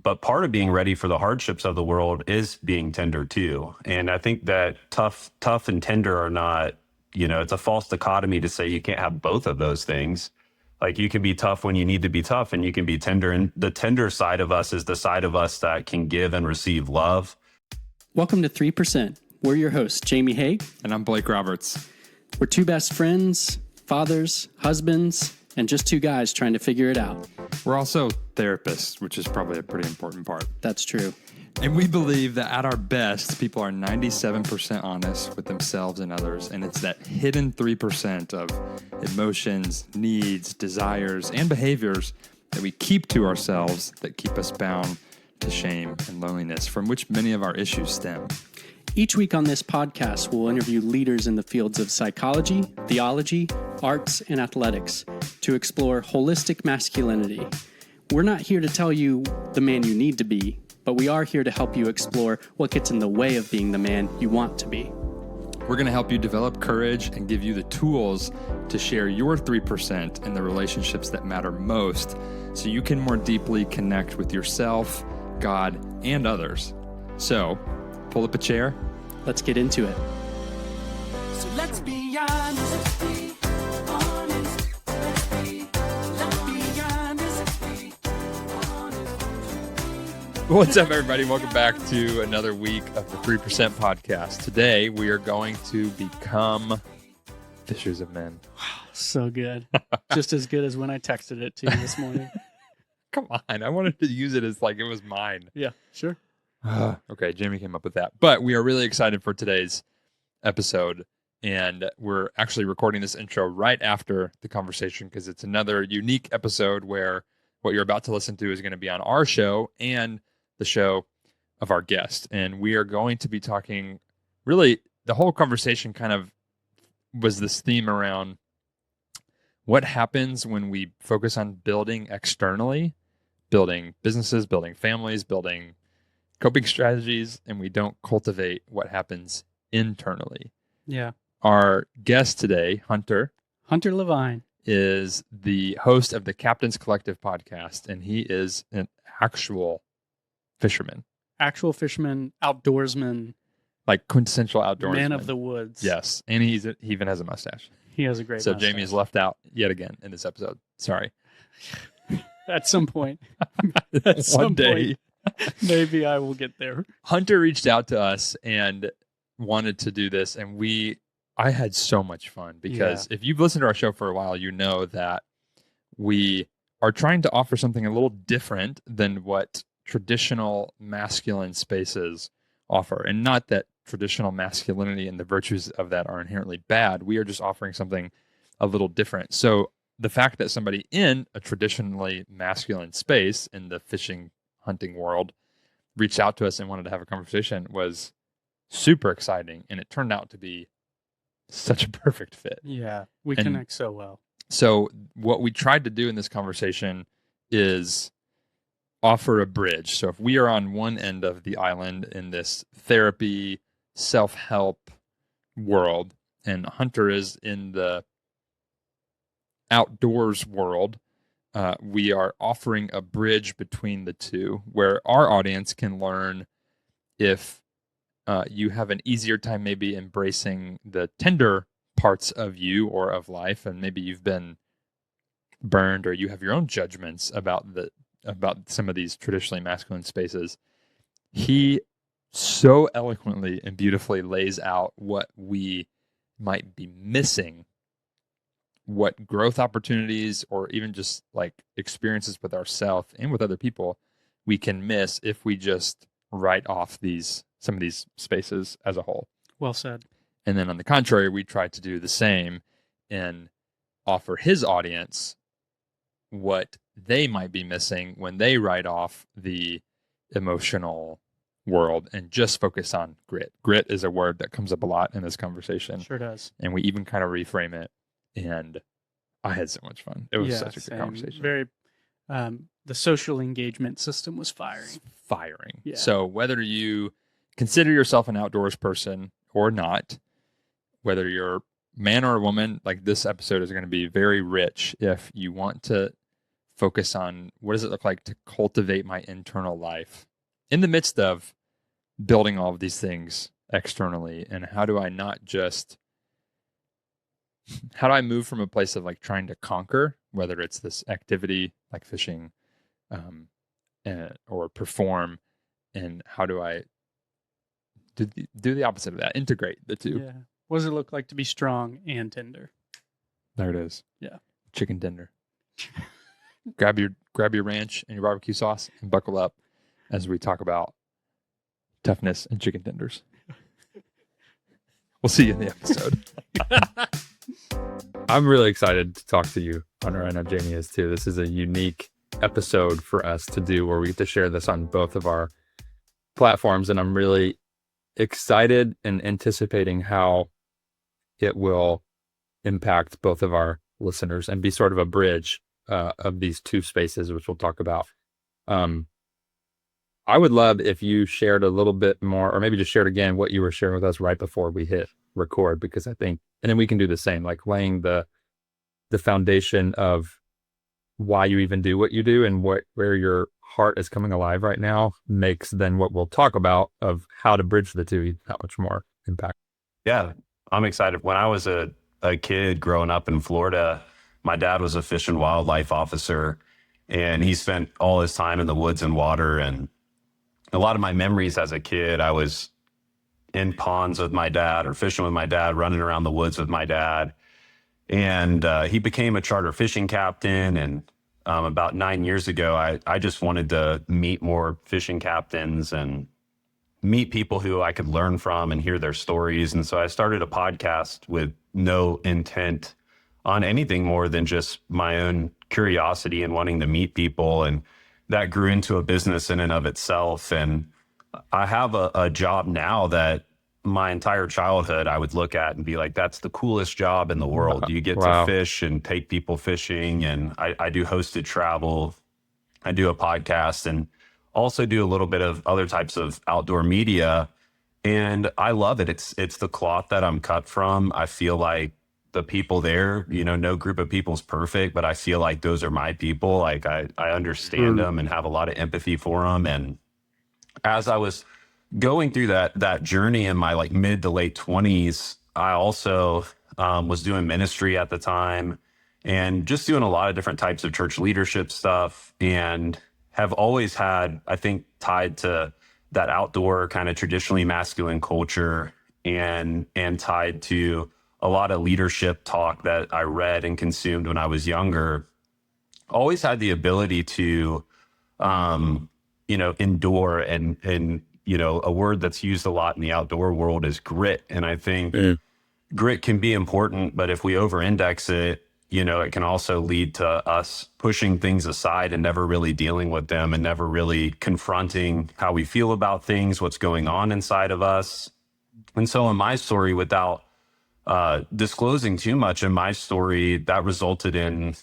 But part of being ready for the hardships of the world is being tender too. And I think that tough and tender are not, it's a false dichotomy to say you can't have both of those things. Like you can be tough when you need to be tough, and you can be tender. And the tender side of us is the side of us that can give and receive love. Welcome to 3%. We're your hosts, Jamie Haig. And I'm Blake Roberts. We're two best friends, fathers, husbands, and just two guys trying to figure it out. We're also therapists, which is probably a pretty important part. That's true. And we believe that at our best, people are 97% honest with themselves and others. And it's that hidden 3% of emotions, needs, desires, and behaviors that we keep to ourselves that keep us bound to shame and loneliness, from which many of our issues stem. Each week on this podcast, we'll interview leaders in the fields of psychology, theology, arts, and athletics to explore holistic masculinity. We're not here to tell you the man you need to be, but we are here to help you explore what gets in the way of being the man you want to be. We're going to help you develop courage and give you the tools to share your 3% in the relationships that matter most, so you can more deeply connect with yourself, God, and others. So, pull up a chair. Let's get into it. So let's be honest. Let's be honest. Let's be honest. What's up, everybody? Welcome back to another week of the 3% podcast. Today, we are going to become fishers of men. So good. Just as good as when I texted it to you this morning. Come on. I wanted to use it as like it was mine. Yeah, sure. Okay, Jamie came up with that. But we are really excited for today's episode. And we're actually recording this intro right after the conversation because it's another unique episode where what you're about to listen to is going to be on our show and the show of our guest. And we are going to be talking, really, the whole conversation kind of was this theme around what happens when we focus on building externally, building businesses, building families, building coping strategies, and we don't cultivate what happens internally. Yeah. Our guest today, Hunter Leavine, is the host of the Captain's Collective podcast, and he is an actual fisherman. Actual fisherman, outdoorsman, Like quintessential outdoorsman. man of the woods. Yes, and he even has a mustache. He has a great mustache. Jamie is left out yet again in this episode. Sorry. At some point. One day. Maybe I will get there. Hunter reached out to us and wanted to do this, and I had so much fun because if you've listened to our show for a while, you know that we are trying to offer something a little different than what traditional masculine spaces offer. And not that traditional masculinity and the virtues of that are inherently bad. We are just offering something a little different. So the fact that somebody in a traditionally masculine space in the fishing, hunting world reached out to us and wanted to have a conversation was super exciting. And it turned out to be such a perfect fit. Yeah, we connect so well. So what we tried to do in this conversation is offer a bridge. So if we are on one end of the island in this therapy, self-help world, and Hunter is in the outdoors world, we are offering a bridge between the two where our audience can learn if you have an easier time maybe embracing the tender parts of you or of life, and maybe you've been burned or you have your own judgments about some of these traditionally masculine spaces. He so eloquently and beautifully lays out what we might be missing, what growth opportunities or even just like experiences with ourselves and with other people we can miss if we just write off some of these spaces as a whole. Well said. And then on the contrary, we try to do the same and offer his audience what they might be missing when they write off the emotional world and just focus on grit. Grit is a word that comes up a lot in this conversation. Sure does. And we even kind of reframe it. And I had so much fun. It was such a good conversation. Very, the social engagement system was firing. Yeah. So whether you consider yourself an outdoors person or not, whether you're man or a woman, like this episode is going to be very rich if you want to focus on what does it look like to cultivate my internal life in the midst of building all of these things externally, and how do I move from a place of like trying to conquer, whether it's this activity like fishing, or perform, and how do I do the opposite of that, integrate the two. Yeah. What does it look like to be strong and tender? There it is. Yeah. Chicken tender. grab your ranch and your barbecue sauce and buckle up as we talk about toughness and chicken tenders. We'll see you in the episode. I'm really excited to talk to you, Hunter. I know Jamie is too. This is a unique episode for us to do where we get to share this on both of our platforms. And I'm really excited and anticipating how it will impact both of our listeners and be sort of a bridge of these two spaces, which we'll talk about. I would love if you shared a little bit more, or maybe just shared again what you were sharing with us right before we hit record, because I think, and then we can do the same, like laying the foundation of why you even do what you do and where your heart is coming alive right now makes then what we'll talk about of how to bridge the two that much more impact. Yeah, I'm excited. When I was a kid growing up in Florida, my dad was a fish and wildlife officer, and he spent all his time in the woods and water. And a lot of my memories as a kid, I was in ponds with my dad or fishing with my dad, running around the woods with my dad. And he became a charter fishing captain. And about 9 years ago, I just wanted to meet more fishing captains and meet people who I could learn from and hear their stories. And so I started a podcast with no intent on anything more than just my own curiosity and wanting to meet people. And that grew into a business in and of itself. And I have a job now that my entire childhood I would look at and be like, that's the coolest job in the world. You get to fish and take people fishing. And I do hosted travel. I do a podcast and also do a little bit of other types of outdoor media. And I love it. It's the cloth that I'm cut from. I feel like the people there, no group of people is perfect, but I feel like those are my people. Like I understand them and have a lot of empathy for them. And as I was going through that journey in my like mid to late 20s, I also was doing ministry at the time and just doing a lot of different types of church leadership stuff, and have always had, I think, tied to that outdoor kind of traditionally masculine culture and tied to a lot of leadership talk that I read and consumed when I was younger, always had the ability to, endure and a word that's used a lot in the outdoor world is grit. And I think grit can be important, but if we over-index it, it can also lead to us pushing things aside and never really dealing with them and never really confronting how we feel about things, what's going on inside of us. And so in my story, without disclosing too much in my story, that resulted in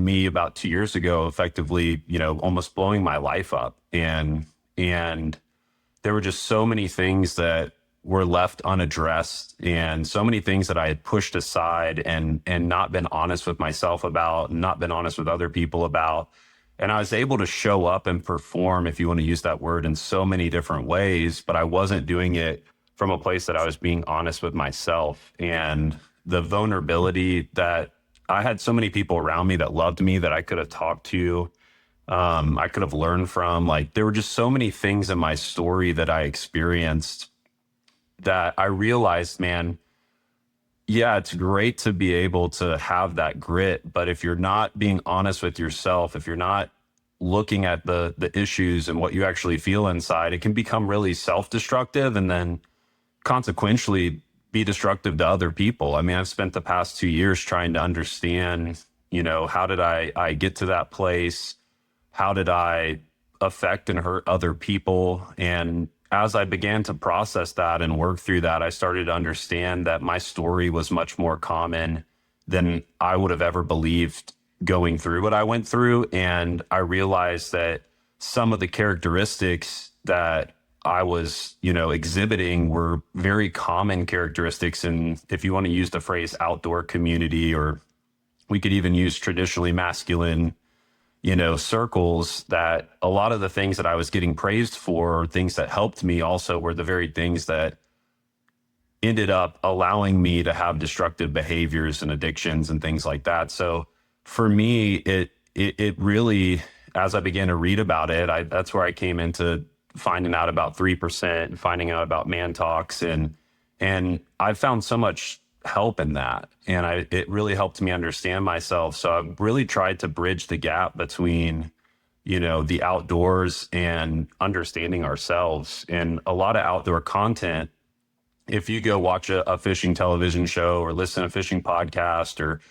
me about 2 years ago, effectively, almost blowing my life up. And there were just so many things that were left unaddressed and so many things that I had pushed aside and not been honest with myself about, not been honest with other people about. And I was able to show up and perform, if you want to use that word, in so many different ways, but I wasn't doing it from a place that I was being honest with myself. And the vulnerability that I had so many people around me that loved me that I could have talked to, I could have learned from. Like, there were just so many things in my story that I experienced that I realized, man, yeah, it's great to be able to have that grit, but if you're not being honest with yourself, if you're not looking at the issues and what you actually feel inside, it can become really self-destructive and then consequentially be destructive to other people. I mean, I've spent the past 2 years trying to understand, how did I get to that place? How did I affect and hurt other people? And as I began to process that and work through that, I started to understand that my story was much more common than I would have ever believed going through what I went through. And I realized that some of the characteristics that I was, exhibiting were very common characteristics. And if you want to use the phrase outdoor community, or we could even use traditionally masculine, circles, that a lot of the things that I was getting praised for, things that helped me, also were the very things that ended up allowing me to have destructive behaviors and addictions and things like that. So for me, it really, as I began to read about it, that's where I came into finding out about 3% and finding out about man talks, and I found so much help in that, and it really helped me understand myself. So I really tried to bridge the gap between the outdoors and understanding ourselves. And a lot of outdoor content, if you go watch a fishing television show or listen to a fishing podcast, or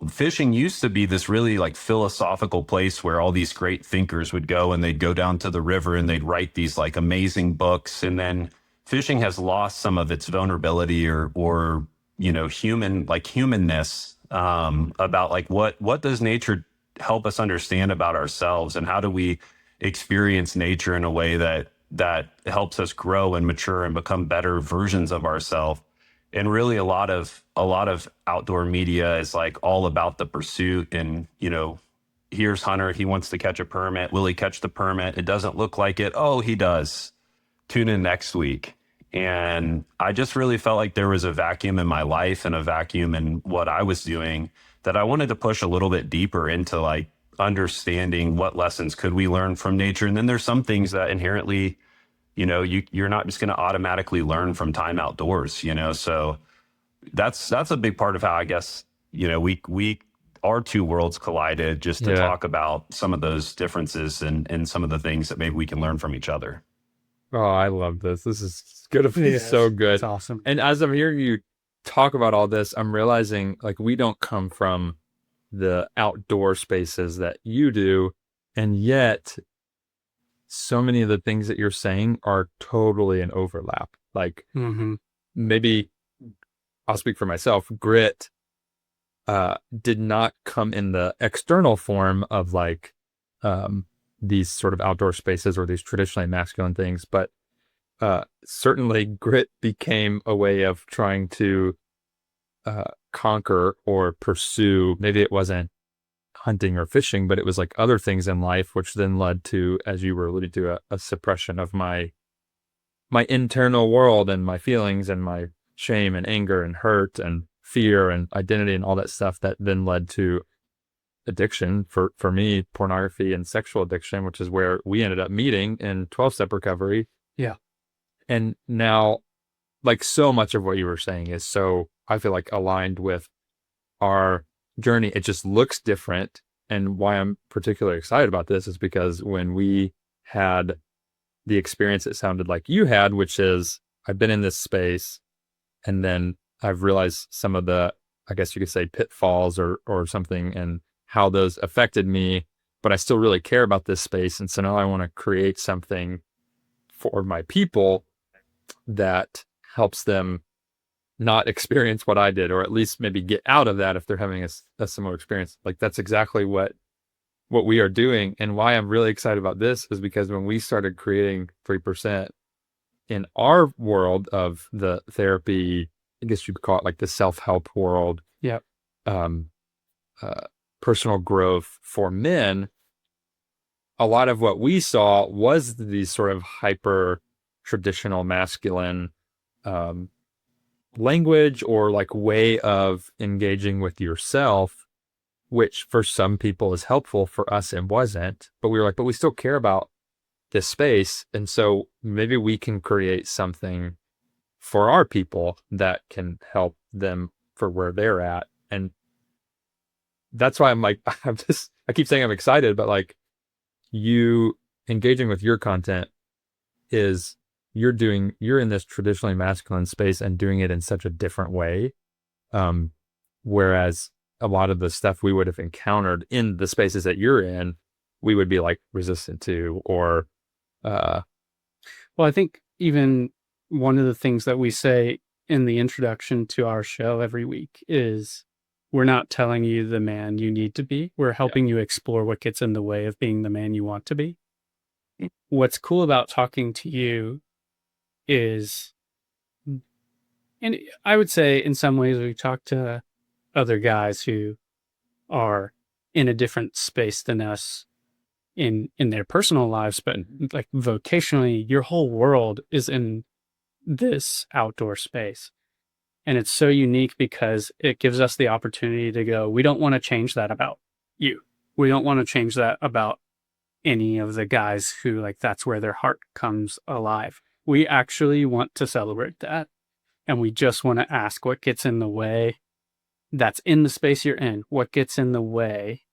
fishing used to be this really like philosophical place where all these great thinkers would go, and they'd go down to the river and they'd write these like amazing books. And then fishing has lost some of its vulnerability, or humanness, about like what does nature help us understand about ourselves, and how do we experience nature in a way that helps us grow and mature and become better versions of ourselves. And really a lot of outdoor media is like all about the pursuit. And here's Hunter, he wants to catch a permit. Will he catch the permit? It doesn't look like it. Oh, he does. Tune in next week. And I just really felt like there was a vacuum in my life and a vacuum in what I was doing, that I wanted to push a little bit deeper into like understanding what lessons could we learn from nature. And then there's some things that inherently, you're not just going to automatically learn from time outdoors, so that's a big part of how, I guess, we our two worlds collided, just to talk about some of those differences, and some of the things that maybe we can learn from each other. Oh, I love this. This is going to be so good. It's awesome. And as I'm hearing you talk about all this, I'm realizing like we don't come from the outdoor spaces that you do. And yet so many of the things that you're saying are totally an overlap. Like maybe I'll speak for myself. Grit did not come in the external form of like these sort of outdoor spaces or these traditionally masculine things, but certainly grit became a way of trying to conquer or pursue. Maybe it wasn't hunting or fishing, but it was like other things in life, which then led to, as you were alluding to, a suppression of my internal world and my feelings and my shame and anger and hurt and fear and identity and all that stuff, that then led to addiction. For me, pornography and sexual addiction, which is where we ended up meeting in 12-step recovery. Yeah. And now, like, so much of what you were saying is so, I feel like, aligned with our journey. It just looks different. And why I'm particularly excited about this is because when we had the experience it sounded like you had, which is I've been in this space and then I've realized some of the, I guess you could say, pitfalls or something, and how those affected me, but I still really care about this space. And so now I want to create something for my people that helps them not experience what I did, or at least maybe get out of that if they're having a similar experience. Like, that's exactly what we are doing. And why I'm really excited about this is because when we started creating 3% in our world of the therapy, I guess you could call it like the self-help world. Yeah. Personal growth for men, a lot of what we saw was these sort of hyper traditional masculine language or like way of engaging with yourself, which for some people is helpful. For us, it wasn't. But we were like, but we still care about this space. And so maybe we can create something for our people that can help them for where they're at. And that's why I'm like, I keep saying I'm excited, but like, you engaging with your content is you're in this traditionally masculine space and doing it in such a different way. Whereas a lot of the stuff we would have encountered in the spaces that you're in, we would be like resistant to, or, well, I think even one of the things that we say in the introduction to our show every week is, we're not telling you the man you need to be. We're helping you explore what gets in the way of being the man you want to be. What's cool about talking to you is, and I would say in some ways we talk to other guys who are in a different space than us in their personal lives, but like vocationally, your whole world is in this outdoor space. And it's so unique because it gives us the opportunity to go, we don't want to change that about you. We don't want to change that about any of the guys who like that's where their heart comes alive. We actually want to celebrate that. And we just want to ask what gets in the way that's in the space you're in, what gets in the way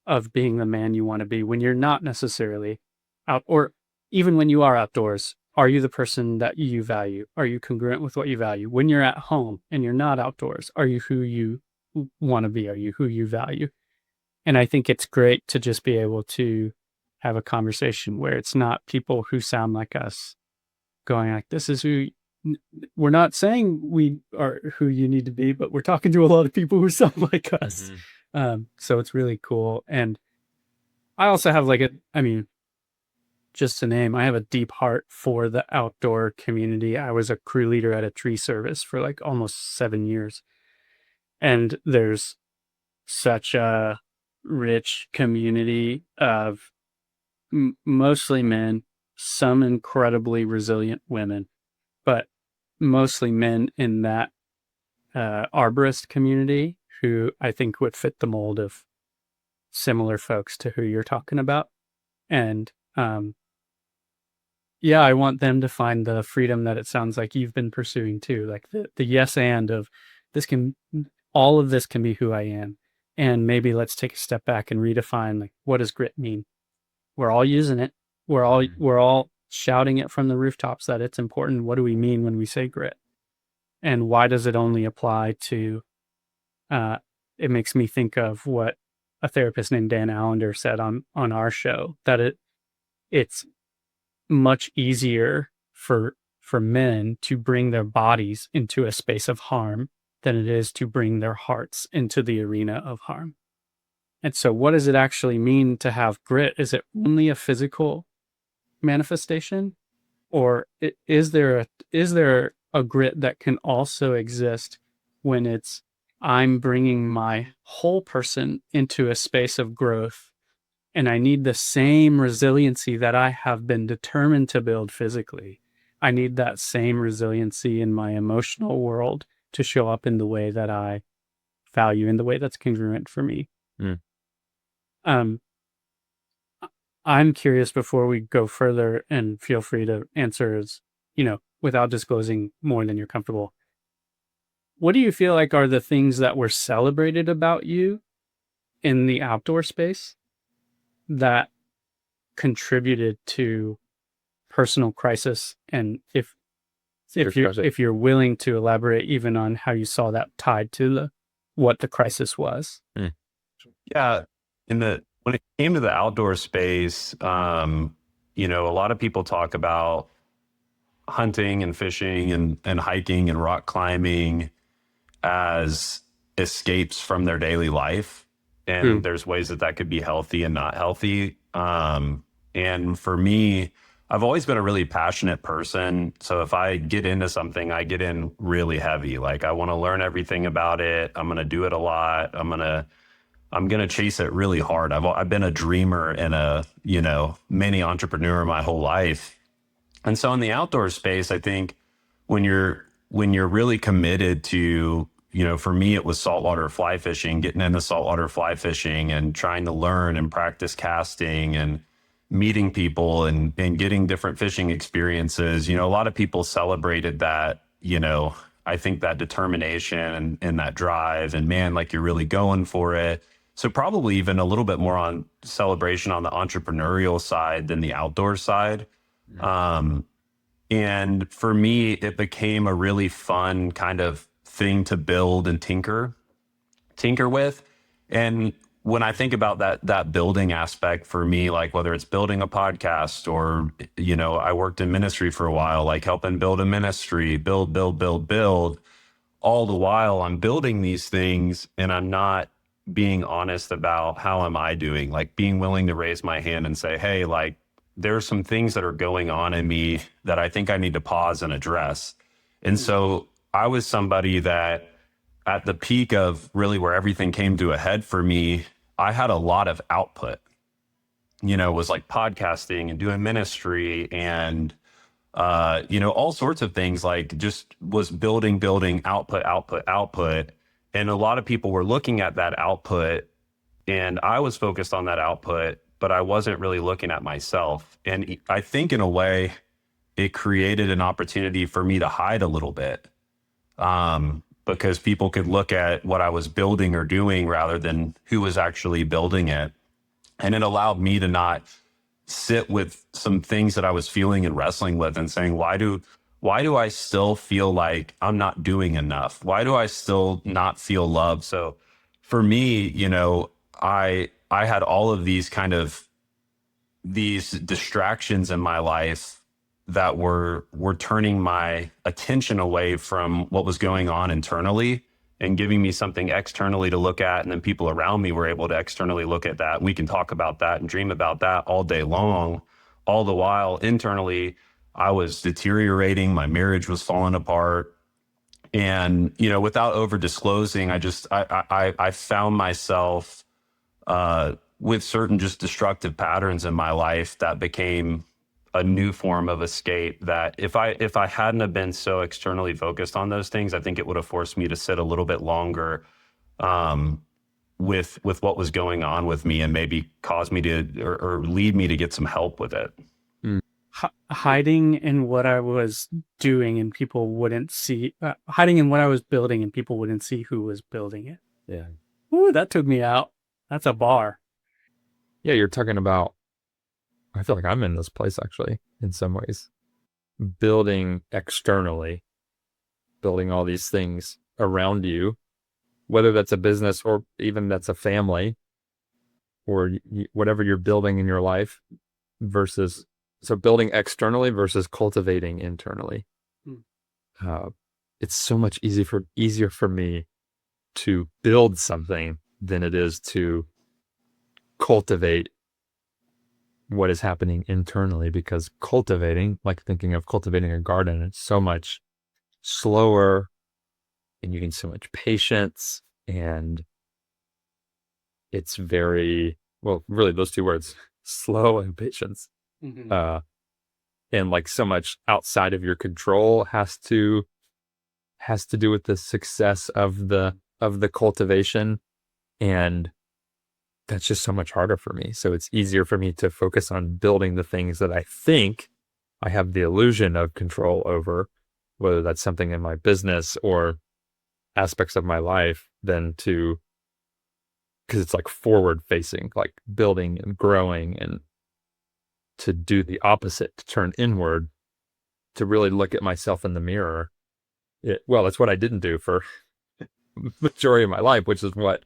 of being the man you want to be when you're not necessarily out, or even when you are outdoors. Are you the person that you value? Are you congruent with what you value? When you're at home and you're not outdoors, are you who you want to be? Are you who you value? And I think it's great to just be able to have a conversation where it's not people who sound like us going like, this is who, we're not saying we are who you need to be, but we're talking to a lot of people who sound like us. So it's really cool. And I also have just to name, I have a deep heart for the outdoor community. I was a crew leader at a tree service for like almost 7 years. And there's such a rich community of mostly men, some incredibly resilient women, but mostly men in that arborist community who I think would fit the mold of similar folks to who you're talking about. And yeah, I want them to find the freedom that it sounds like you've been pursuing too. Like the yes and of all of this can be who I am. And maybe let's take a step back and redefine like, what does grit mean? We're all using it. We're all shouting it from the rooftops that it's important. What do we mean when we say grit? And why does it only apply to, it makes me think of what a therapist named Dan Allender said on our show, that it's much easier for men to bring their bodies into a space of harm than it is to bring their hearts into the arena of harm. And so what does it actually mean to have grit? Is it only a physical manifestation? Or is there a grit that can also exist when it's, I'm bringing my whole person into a space of growth, and I need the same resiliency that I have been determined to build physically. I need that same resiliency in my emotional world to show up in the way that I value, in the way that's congruent for me. I'm curious, before we go further, and feel free to answer as, without disclosing more than you're comfortable. What do you feel like are the things that were celebrated about you in the outdoor space that contributed to personal crisis? And if you're willing to elaborate even on how you saw that tied to what the crisis was. Yeah. When it came to the outdoor space, a lot of people talk about hunting and fishing and hiking and rock climbing as escapes from their daily life. And there's ways that could be healthy and not healthy. And for me, I've always been a really passionate person. So if I get into something, I get in really heavy. Like I want to learn everything about it. I'm going to do it a lot. I'm going to chase it really hard. I've been a dreamer and a, mini entrepreneur my whole life. And so in the outdoor space, I think when you're really committed to, for me, it was saltwater fly fishing, getting into saltwater fly fishing and trying to learn and practice casting and meeting people and getting different fishing experiences. A lot of people celebrated that, I think that determination and that drive, and man, like you're really going for it. So probably even a little bit more on celebration on the entrepreneurial side than the outdoor side. And for me, it became a really fun kind of thing to build and tinker with. And when I think about that building aspect for me, like whether it's building a podcast or, I worked in ministry for a while, like helping build a ministry, build, all the while I'm building these things and I'm not being honest about how am I doing, like being willing to raise my hand and say, hey, like there's some things that are going on in me that I think I need to pause and address. And so I was somebody that at the peak of really where everything came to a head for me, I had a lot of output, was like podcasting and doing ministry and, all sorts of things, like just was building output. And a lot of people were looking at that output and I was focused on that output, but I wasn't really looking at myself. And I think in a way it created an opportunity for me to hide a little bit, because people could look at what I was building or doing rather than who was actually building it. And it allowed me to not sit with some things that I was feeling and wrestling with and saying, why do I still feel like I'm not doing enough? Why do I still not feel love? So for me, I had all of these distractions in my life that were turning my attention away from what was going on internally and giving me something externally to look at. And then people around me were able to externally look at that. We can talk about that and dream about that all day long. All the while internally, I was deteriorating. My marriage was falling apart. And, without over disclosing, I found myself with certain just destructive patterns in my life that became a new form of escape, that if I hadn't have been so externally focused on those things, I think it would have forced me to sit a little bit longer with what was going on with me and maybe cause me to or lead me to get some help with it. Hiding in what I was doing and people wouldn't see, hiding in what I was building and people wouldn't see who was building it. Yeah. Ooh, that took me out. That's a bar. Yeah, you're talking about, I feel like I'm in this place actually, in some ways. Building externally, building all these things around you, whether that's a business or even that's a family or whatever you're building in your life versus, so building externally versus cultivating internally. It's so much easier for me to build something than it is to cultivate what is happening internally, because cultivating, like thinking of cultivating a garden, it's so much slower and you need so much patience, and it's very, well, really those two words, slow and patience. And like so much outside of your control has to do with the success of the cultivation, and that's just so much harder for me. So it's easier for me to focus on building the things that I think I have the illusion of control over, whether that's something in my business or aspects of my life, than to, because it's like forward facing, like building and growing, and to do the opposite, to turn inward, to really look at myself in the mirror. Well, that's what I didn't do for the majority of my life, which is what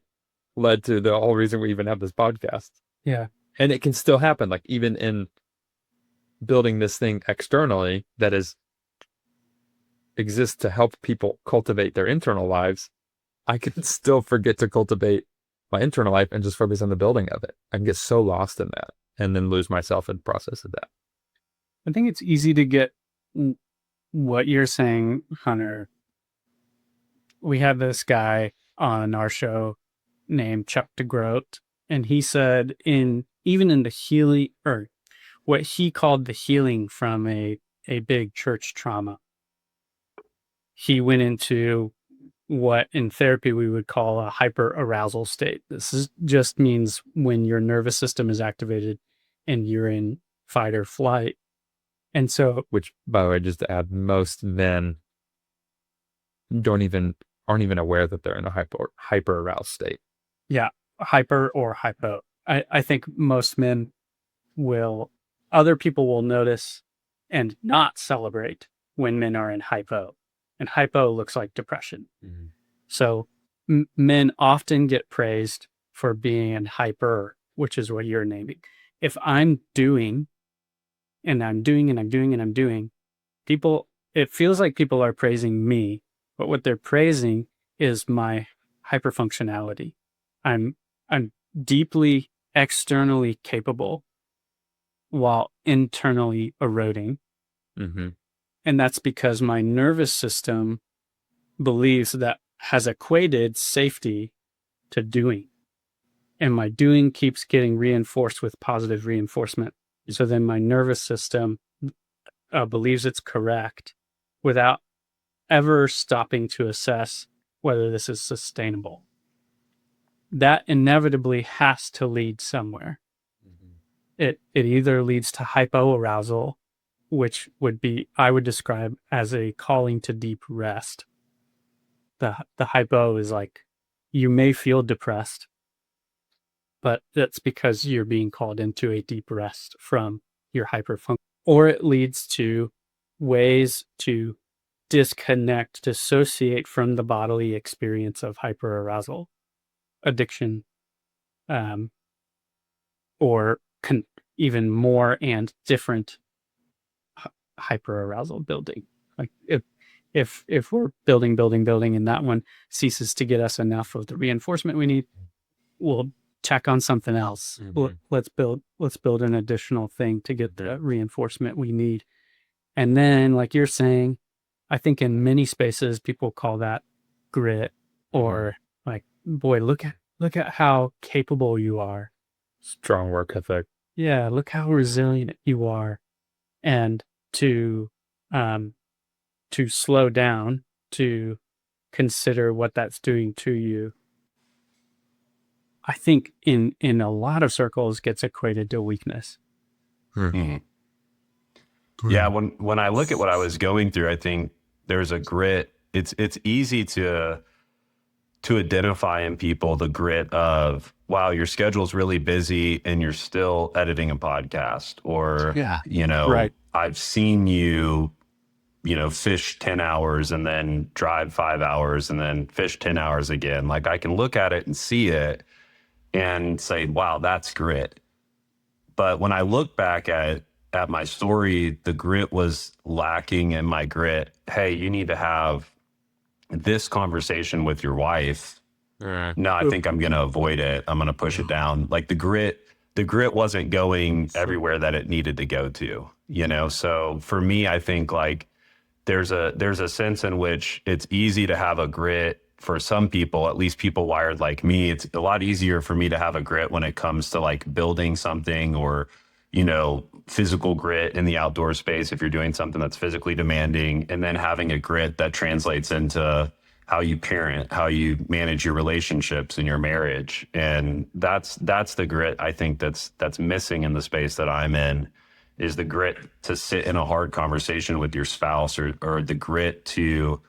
led to the whole reason we even have this podcast. Yeah. And it can still happen, like even in building this thing externally that exists to help people cultivate their internal lives, I can still forget to cultivate my internal life and just focus on the building of it. I can get so lost in that and then lose myself in the process of that. I think it's easy to get what you're saying, Hunter. We had this guy on our show named Chuck DeGroat, and he said even in the healing, or what he called the healing from a big church trauma, he went into what in therapy we would call a hyperarousal state. Just means when your nervous system is activated and you're in fight or flight. And so, which, by the way, just to add, most men aren't even aware that they're in a hyper aroused state. Yeah, hyper or hypo. I think most men other people will notice and not celebrate when men are in hypo. And hypo looks like depression. Mm-hmm. So men often get praised for being in hyper, which is what you're naming. If I'm doing, and I'm doing, and I'm doing, and I'm doing, it feels like people are praising me, but what they're praising is my hyperfunctionality. I'm deeply externally capable while internally eroding. Mm-hmm. And that's because my nervous system believes that has equated safety to doing. and my doing keeps getting reinforced with positive reinforcement. So then my nervous system believes it's correct without ever stopping to assess whether this is sustainable. That inevitably has to lead somewhere. It either leads to hypoarousal, which I would describe as a calling to deep rest. The hypo is like, you may feel depressed, but that's because you're being called into a deep rest from your hyperfunction. Or it leads to ways to disconnect, dissociate from the bodily experience of hyperarousal, addiction, or even more and different hyperarousal building. Like if we're building, and that one ceases to get us enough of the reinforcement we need, we'll check on something else. Let's build an additional thing to get the reinforcement we need. And then, like you're saying, I think in many spaces people call that grit, or like, boy, look at how capable you are. Strong work ethic. Yeah, look how resilient you are. And to slow down, to consider what that's doing to you, I think in a lot of circles gets equated to weakness. Yeah, when I look at what I was going through, I think there's a grit. It's easy to identify in people the grit of, wow, your schedule's really busy and you're still editing a podcast, or Right. I've seen you fish 10 hours and then drive 5 hours and then fish 10 hours again. Like, I can look at it and see it and say, wow, that's grit. But when I look back at my story, the grit was lacking in my grit. Hey, you need to have this conversation with your wife. No, I think I'm going to avoid it. I'm going to push it down. Like, the grit wasn't going everywhere that it needed to go to, So for me, I think like there's a sense in which it's easy to have a grit for some people, at least people wired like me. It's a lot easier for me to have a grit when it comes to like building something, or, physical grit in the outdoor space if you're doing something that's physically demanding, and then having a grit that translates into how you parent, how you manage your relationships in your marriage. And that's the grit I think that's missing in the space that I'm in, is the grit to sit in a hard conversation with your spouse, or the grit to,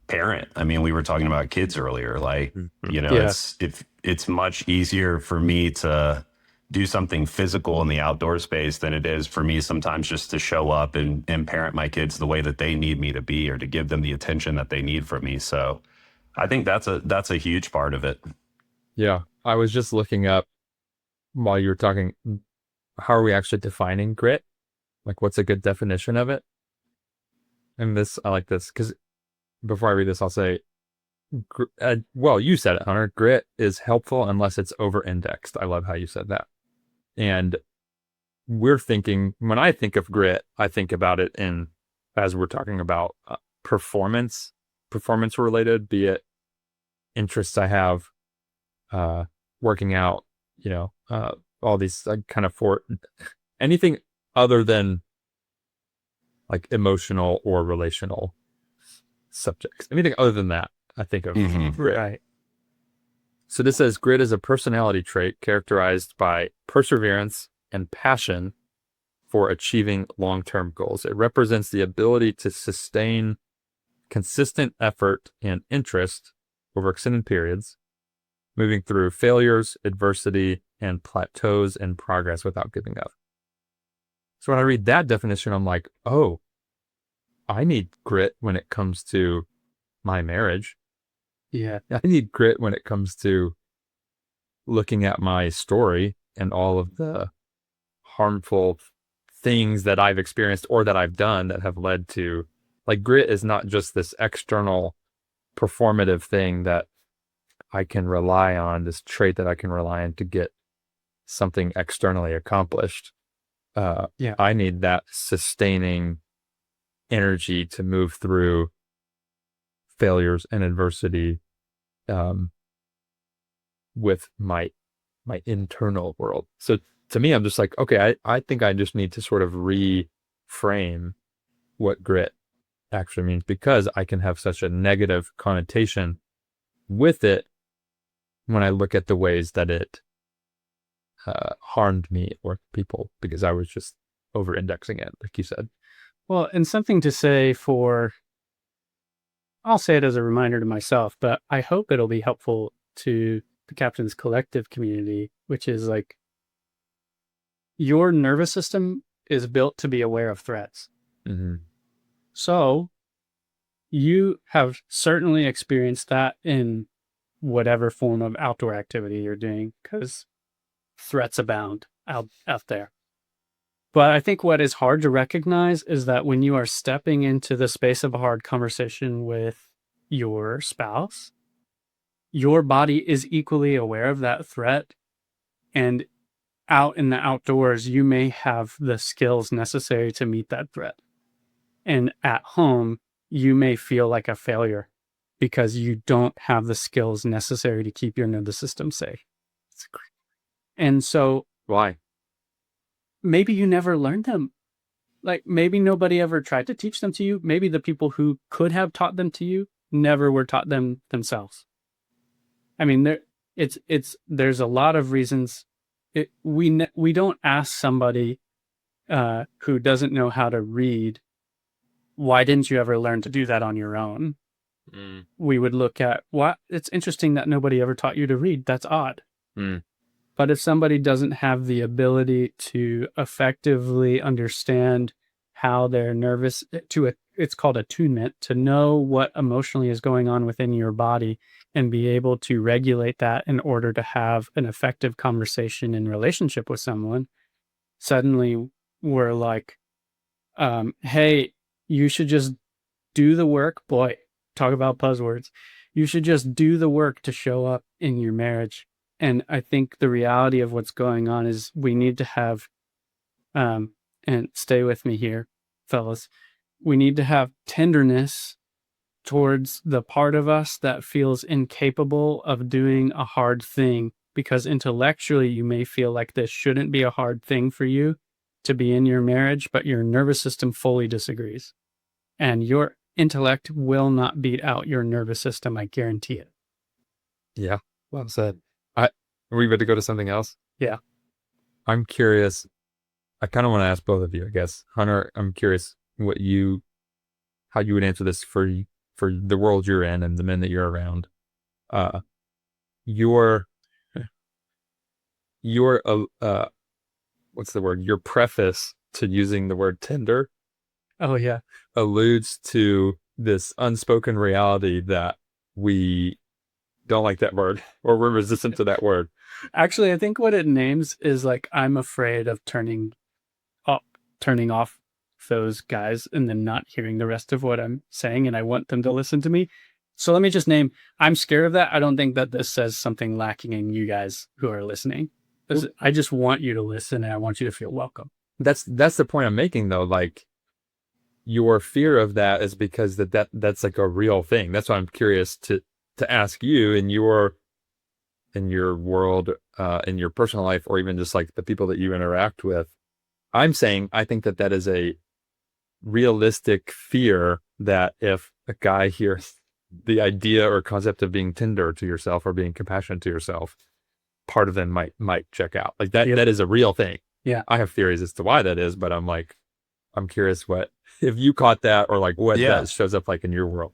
parent. I mean, we were talking about kids earlier. Like, it's much easier for me to do something physical in the outdoor space than it is for me sometimes just to show up and parent my kids the way that they need me to be, or to give them the attention that they need from me. So I think that's a huge part of it. Yeah. I was just looking up while you were talking, how are we actually defining grit? Like, what's a good definition of it? And I like this, because before I read this, I'll say, well, you said it, Hunter. Grit is helpful unless it's over-indexed. I love how you said that. And we're thinking, when I think of grit, I think about it as we're talking about performance related, be it interests I have, working out, all these kind of anything other than like emotional or relational subjects. Anything other than that, I think of grit. Right. So this says grit is a personality trait characterized by perseverance and passion for achieving long-term goals. It represents the ability to sustain consistent effort and interest over extended periods, moving through failures, adversity, and plateaus in progress without giving up. So when I read that definition, I'm like, oh, I need grit when it comes to my marriage. Yeah. I need grit when it comes to looking at my story and all of the harmful things that I've experienced or that I've done that have led to, like, grit is not just this external performative thing that I can rely on, this trait that I can rely on to get something externally accomplished. I need that sustaining energy to move through failures and adversity, with my internal world. So to me, I'm just like, okay, I think I just need to sort of reframe what grit actually means, because I can have such a negative connotation with it when I look at the ways that it harmed me or people, because I was just over indexing it, like you said. Well, and something to say I'll say it as a reminder to myself, but I hope it'll be helpful to the Captain's Collective community, which is like, your nervous system is built to be aware of threats. Mm-hmm. So you have certainly experienced that in whatever form of outdoor activity you're doing, because threats abound out there. But I think what is hard to recognize is that when you are stepping into the space of a hard conversation with your spouse, your body is equally aware of that threat. And out in the outdoors, you may have the skills necessary to meet that threat. And at home, you may feel like a failure because you don't have the skills necessary to keep your nervous system safe. And so Why? maybe you never learned them. Like, maybe nobody ever tried to teach them to you. Maybe the people who could have taught them to you never were taught them themselves. I mean, there's a lot of reasons. We don't ask somebody who doesn't know how to read, why didn't you ever learn to do that on your own? Mm. We would look at, what? It's interesting that nobody ever taught you to read. That's odd. Mm. But if somebody doesn't have the ability to effectively understand how they're nervous, it's called attunement, to know what emotionally is going on within your body and be able to regulate that in order to have an effective conversation in relationship with someone, suddenly we're like, hey, you should just do the work. Boy, talk about buzzwords. You should just do the work to show up in your marriage. And I think the reality of what's going on is we need to have, and stay with me here, fellas, we need to have tenderness towards the part of us that feels incapable of doing a hard thing, because intellectually you may feel like this shouldn't be a hard thing for you to be in your marriage, but your nervous system fully disagrees. And your intellect will not beat out your nervous system, I guarantee it. Yeah, well said. Are we about to go to something else? Yeah. I'm curious. I kind of want to ask both of you, I guess. Hunter, I'm curious how you would answer this for the world you're in and the men that you're around. Your what's the word? Your preface to using the word tender Oh, yeah. alludes to this unspoken reality that we don't like that word, or we're resistant to that word. Actually, I think what it names is like, I'm afraid of turning off those guys and then not hearing the rest of what I'm saying, and I want them to listen to me. So let me just name, I'm scared of that. I don't think that this says something lacking in you guys who are listening. I just want you to listen, and I want you to feel welcome. That's the point I'm making, though. Like, your fear of that is because that's like a real thing. That's why I'm curious to ask you, in your world, in your personal life, or even just like the people that you interact with. I'm saying I think that is a realistic fear, that if a guy hears the idea or concept of being tender to yourself or being compassionate to yourself, part of them might check out. Like that. Yep. That is a real thing. Yeah. I have theories as to why that is, but I'm curious if you caught that, or like what that shows up like in your world.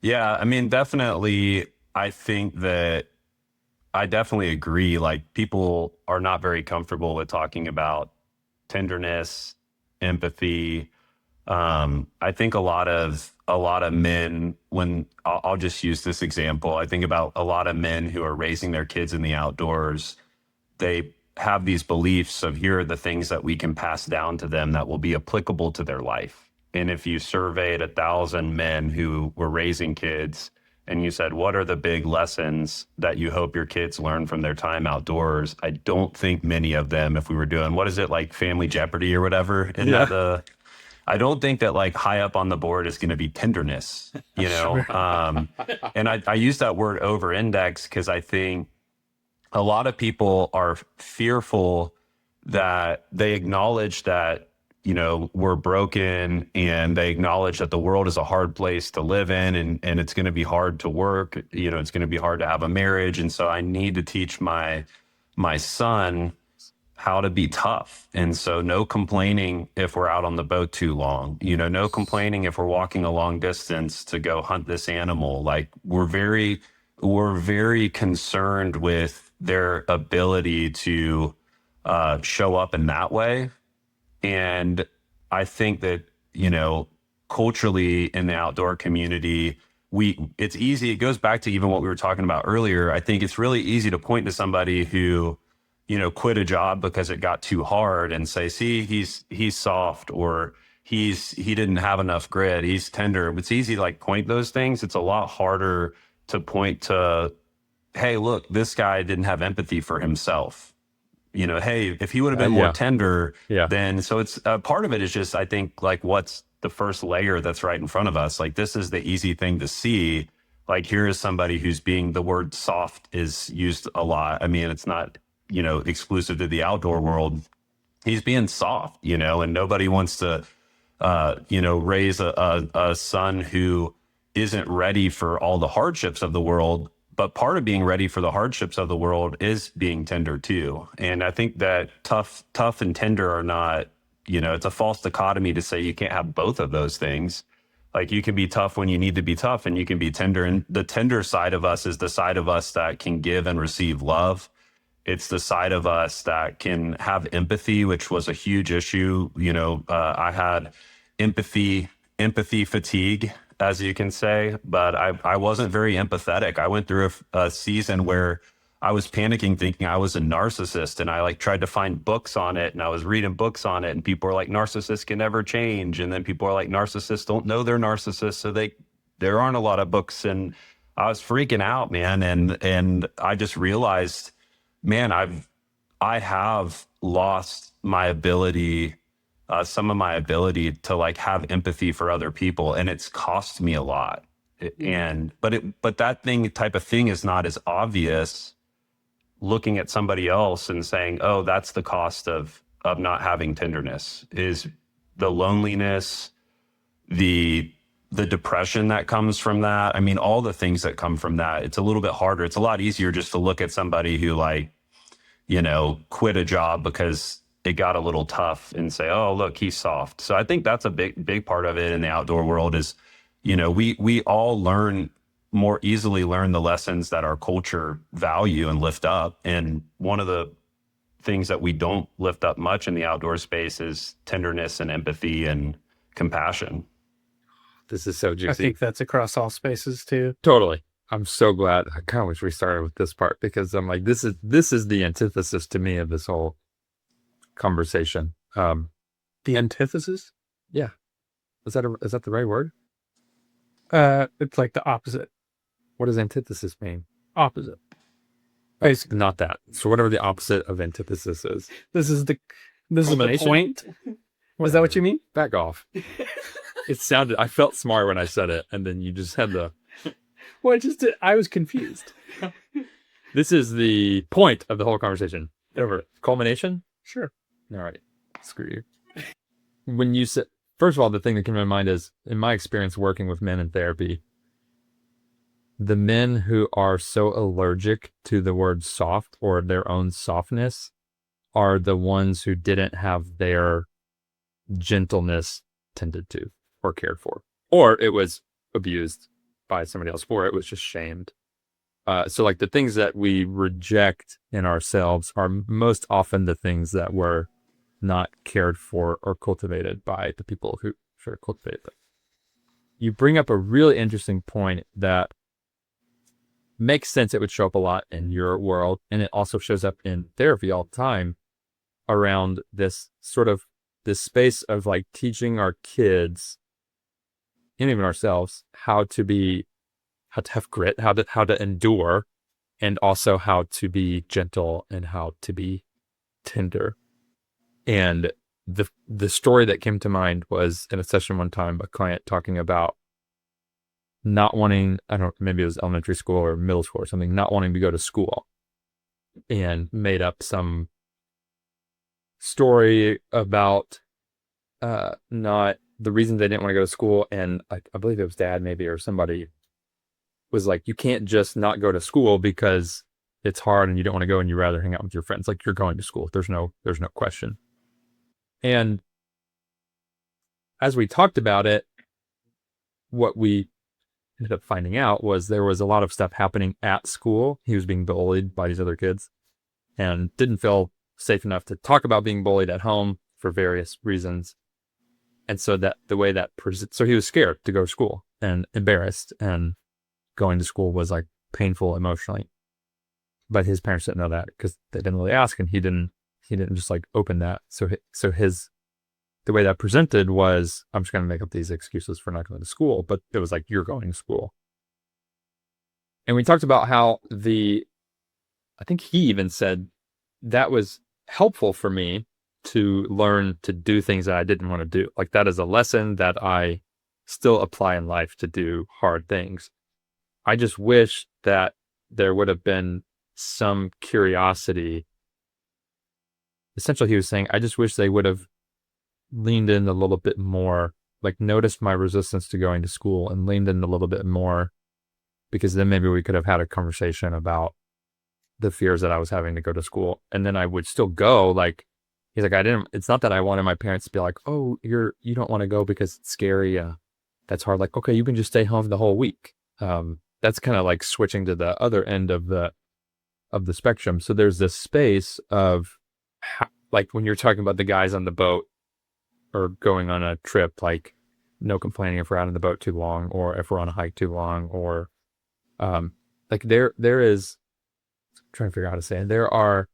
Yeah, I mean, definitely. I think that I definitely agree. Like, people are not very comfortable with talking about tenderness, empathy. I think a lot of men, when I'll just use this example, I think about a lot of men who are raising their kids in the outdoors. They have these beliefs of, here are the things that we can pass down to them that will be applicable to their life. And if you surveyed 1,000 men who were raising kids and you said, what are the big lessons that you hope your kids learn from their time outdoors? I don't think many of them, if we were doing, what is it, like Family Jeopardy or whatever? I don't think that like high up on the board is going to be tenderness, you know? Sure. And I use that word over index because I think a lot of people are fearful that they acknowledge that, we're broken, and they acknowledge that the world is a hard place to live in, and it's going to be hard to work, it's going to be hard to have a marriage. And so I need to teach my son how to be tough. And so no complaining if we're out on the boat too long, no complaining if we're walking a long distance to go hunt this animal. Like we're very concerned with their ability to show up in that way. And I think that, culturally in the outdoor community, it's easy. It goes back to even what we were talking about earlier. I think it's really easy to point to somebody who, quit a job because it got too hard and say, see, he's soft, or he didn't have enough grit, he's tender. It's easy to like point those things. It's a lot harder to point to, hey, look, this guy didn't have empathy for himself. Hey, if he would have been more tender, then so it's part of it is just, I think, like, what's the first layer that's right in front of us? Like, this is the easy thing to see. Like, here is somebody who's being, the word soft is used a lot. I mean, it's not, exclusive to the outdoor world. He's being soft, and nobody wants to, raise a son who isn't ready for all the hardships of the world. But part of being ready for the hardships of the world is being tender too. And I think that tough and tender are not, it's a false dichotomy to say you can't have both of those things. Like, you can be tough when you need to be tough, and you can be tender. And the tender side of us is the side of us that can give and receive love. It's the side of us that can have empathy, which was a huge issue. I had empathy fatigue, as you can say, but I wasn't very empathetic. I went through a season where I was panicking, thinking I was a narcissist, and I like tried to find books on it, and I was reading books on it, and people are like, narcissists can never change. And then people are like, narcissists don't know they're narcissists, so there aren't a lot of books. And I was freaking out, man. And I just realized, man, I have lost my ability, some of my ability to like have empathy for other people, and it's cost me a lot. But that type of thing is not as obvious looking at somebody else and saying, oh, that's the cost of not having tenderness, is the loneliness, the depression that comes from that. I mean, all the things that come from that. It's a little bit harder. It's a lot easier just to look at somebody who like, quit a job because it got a little tough and say, oh, look, he's soft. So I think that's a big part of it in the outdoor world is, we all more easily learn the lessons that our culture value and lift up. And one of the things that we don't lift up much in the outdoor space is tenderness and empathy and compassion. This is so juicy. I think that's across all spaces too. Totally. I'm so glad. I kind of wish we started with this part, because I'm like, this is the antithesis to me of this whole conversation. The antithesis? Yeah. Is that the right word? It's like the opposite. What does antithesis mean? Opposite. Basically, not that. So whatever the opposite of antithesis is. This is the Culmination? point. Was that what you mean? Back off. I felt smart when I said it, and then you just had the... Well, I was confused. This is the point of the whole conversation. Over. Culmination? Sure. All right. Screw you. When you said, first of all, the thing that came to my mind is, in my experience working with men in therapy, the men who are so allergic to the word soft or their own softness are the ones who didn't have their gentleness tended to or cared for, or it was abused by somebody else, or it was just shamed. So like the things that we reject in ourselves are most often the things that were not cared for or cultivated by the people who should have cultivated them. You bring up a really interesting point that makes sense. It would show up a lot in your world, and it also shows up in therapy all the time around this space of like teaching our kids and even ourselves how to have grit, how to endure, and also how to be gentle and how to be tender. And the story that came to mind was in a session one time, a client talking about not wanting, maybe it was elementary school or middle school or something, not wanting to go to school. and made up some story about not the reason they didn't want to go to school. And I believe it was dad maybe or somebody was like, you can't just not go to school because it's hard and you don't want to go and you rather hang out with your friends. Like, you're going to school. There's no question. And as we talked about it, what we ended up finding out was there was a lot of stuff happening at school. He was being bullied by these other kids and didn't feel safe enough to talk about being bullied at home for various reasons. And so that the way that, so he was scared to go to school and embarrassed, and going to school was like painful emotionally. But his parents didn't know that because they didn't really ask, and he didn't just like open that. So the way that presented was, I'm just going to make up these excuses for not going to school, but it was like, you're going to school. And we talked about how I think he even said that was helpful for me to learn to do things that I didn't want to do. Like, that is a lesson that I still apply in life, to do hard things. I just wish that there would have been some curiosity. Essentially, he was saying, I just wish they would have leaned in a little bit more, like noticed my resistance to going to school and leaned in a little bit more, because then maybe we could have had a conversation about the fears that I was having to go to school. And then I would still go. Like, he's like, it's not that I wanted my parents to be like, oh, you don't want to go because it's scary. That's hard. Like, okay, you can just stay home the whole week. That's kind of like switching to the other end of the spectrum. So there's this space of, like, when you're talking about the guys on the boat or going on a trip, like, no complaining if we're out on the boat too long, or if we're on a hike too long, or like there is, I'm trying to figure out how to say it.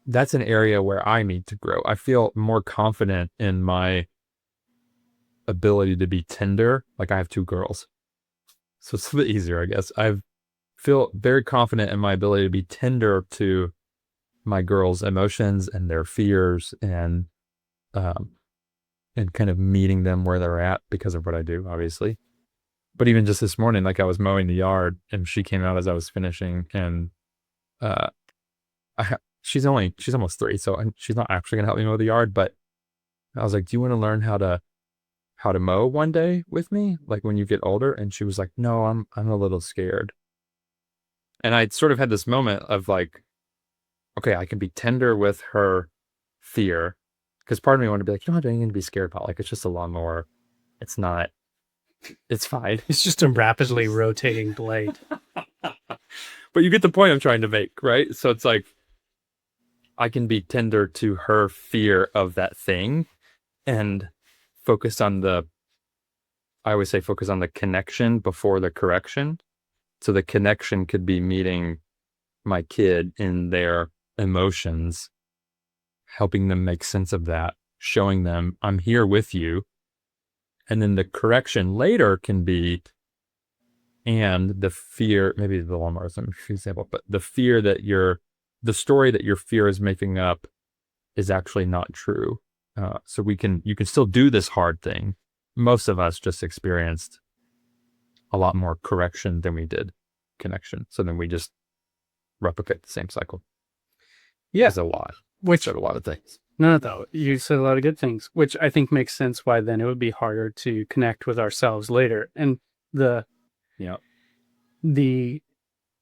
That's an area where I need to grow. I feel more confident in my ability to be tender. Like, I have 2 girls, so it's a bit easier, I guess. I feel very confident in my ability to be tender to my girls' emotions and their fears, and kind of meeting them where they're at because of what I do, obviously. But even just this morning, like, I was mowing the yard and she came out as I was finishing, and she's almost 3, so she's not actually gonna help me mow the yard. But I was like, do you want to learn how to mow one day with me, like when you get older? And she was like, no, I'm a little scared. And I sort of had this moment of like, okay, I can be tender with her fear, because part of me wanted to be like, you don't have anything to be scared about. Like, it's just a lawnmower. It's fine. It's just a rapidly rotating blade. But you get the point I'm trying to make, right? So it's like, I can be tender to her fear of that thing and focus on I always say, focus on the connection before the correction. So the connection could be meeting my kid in their emotions, helping them make sense of that, showing them I'm here with you. And then the correction later can be, and the fear, maybe the lawnmower is an example, but the fear that the story that your fear is making up is actually not true. So you can still do this hard thing. Most of us just experienced a lot more correction than we did connection. So then we just replicate the same cycle. Yeah. It's a lot. Which, said a lot of things. no, you said a lot of good things, which I think makes sense why then it would be harder to connect with ourselves later. And the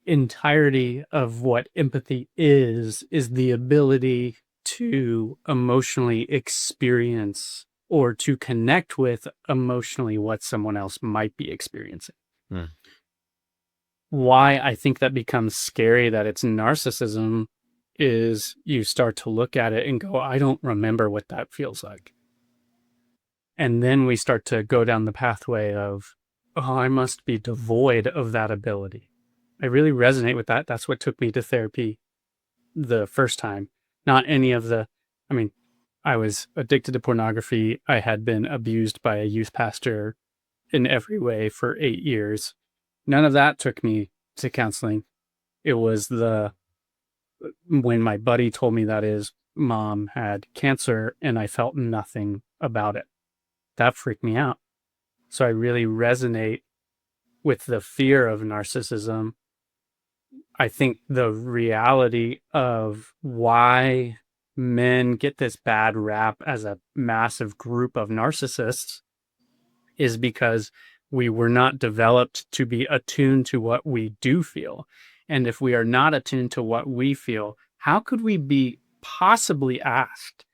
entirety of what empathy is the ability to emotionally experience or to connect with emotionally what someone else might be experiencing. Why I think that becomes scary, that it's narcissism, is you start to look at it and go, I don't remember what that feels like. And then we start to go down the pathway of, oh, I must be devoid of that ability. I really resonate with that. That's what took me to therapy the first time. Not any of I was addicted to pornography. I had been abused by a youth pastor in every way for 8 years. None of that took me to counseling. It was when my buddy told me that his mom had cancer and I felt nothing about it. That freaked me out. So I really resonate with the fear of narcissism I think the reality of why men get this bad rap as a massive group of narcissists is because we were not developed to be attuned to what we do feel. And if we are not attuned to what we feel, how could we be possibly asked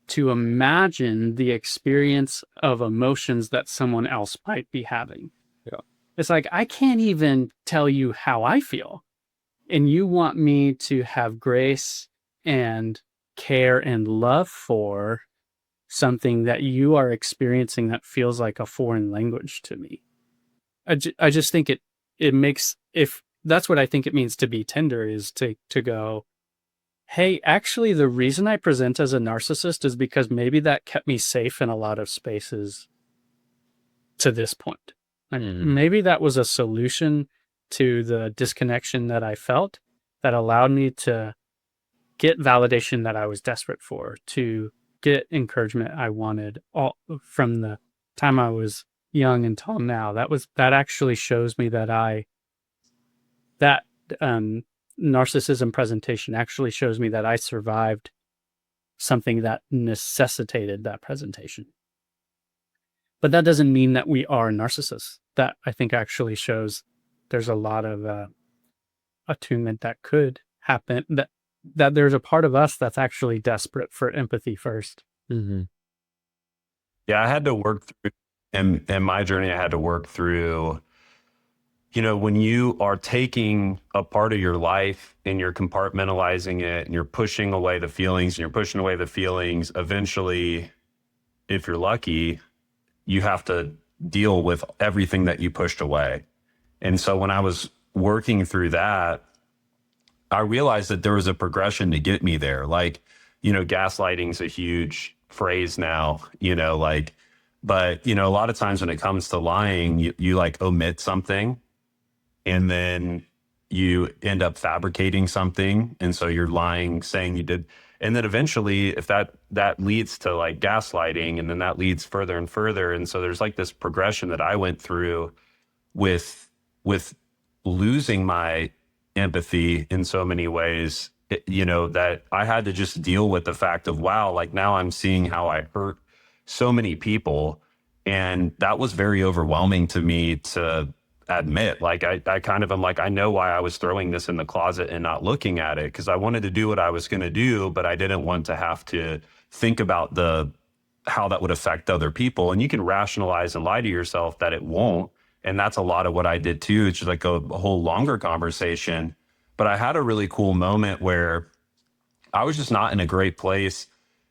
to imagine the experience of emotions that someone else might be having? Yeah. It's like, I can't even tell you how I feel. And you want me to have grace and care and love for something that you are experiencing that feels like a foreign language to me. I just think it makes, if that's what I think it means to be tender, is to go, hey, actually the reason I present as a narcissist is because maybe that kept me safe in a lot of spaces to this point. Like, maybe that was a solution to the disconnection that I felt that allowed me to get validation that I was desperate for, to get encouragement I wanted, all from the time I was young until now. That actually shows me that that narcissism presentation actually shows me that I survived something that necessitated that presentation. But that doesn't mean that we are narcissists. That, I think, actually shows there's a lot of attunement that could happen, that there's a part of us that's actually desperate for empathy first. Mm-hmm. Yeah, I had to work through, in my journey, I had to work through, when you are taking a part of your life and you're compartmentalizing it and you're pushing away the feelings and you're pushing away the feelings, eventually, if you're lucky, you have to deal with everything that you pushed away. And so when I was working through that, I realized that there was a progression to get me there. Like, gaslighting's a huge phrase now, but a lot of times when it comes to lying, you like omit something and then you end up fabricating something. And so you're lying, saying you did. And then eventually, if that leads to like gaslighting, and then that leads further and further. And so there's like this progression that I went through with losing my empathy in so many ways, that I had to just deal with the fact of, wow, like now I'm seeing how I hurt so many people. And that was very overwhelming to me to admit. Like, I kind of am like, I know why I was throwing this in the closet and not looking at it, because I wanted to do what I was going to do, but I didn't want to have to think about how that would affect other people. And you can rationalize and lie to yourself that it won't. And that's a lot of what I did too. It's just like a whole longer conversation. But I had a really cool moment where I was just not in a great place.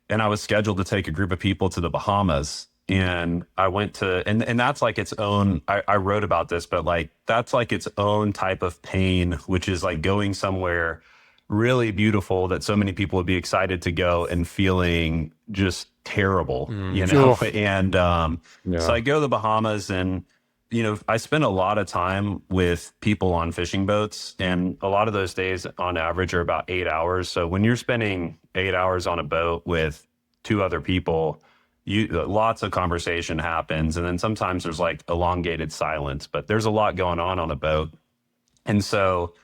And I was scheduled to take a group of people to the Bahamas. And I went to, and that's like its own, I wrote about this, but like, that's like its own type of pain, which is like going somewhere really beautiful that so many people would be excited to go and feeling just terrible, And so I go to the Bahamas, and I spend a lot of time with people on fishing boats, and a lot of those days on average are about 8 hours. So when you're spending 8 hours on a boat with two other people, lots of conversation happens. And then sometimes there's like elongated silence, but there's a lot going on a boat. And so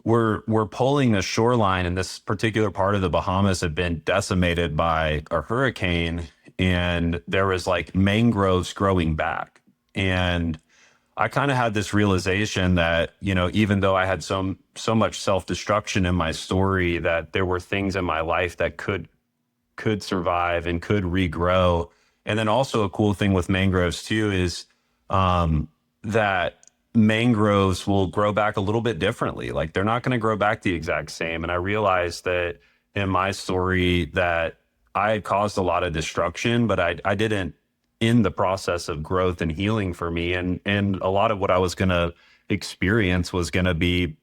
we're pulling the shoreline, and this particular part of the Bahamas had been decimated by a hurricane, and there was like mangroves growing back. And I kind of had this realization that, even though I had so much self-destruction in my story, that there were things in my life that could survive and could regrow. And then also a cool thing with mangroves too is that mangroves will grow back a little bit differently. Like, they're not going to grow back the exact same. And I realized that in my story that I had caused a lot of destruction, but I didn't end the process of growth and healing for me. And a lot of what I was going to experience was going to be,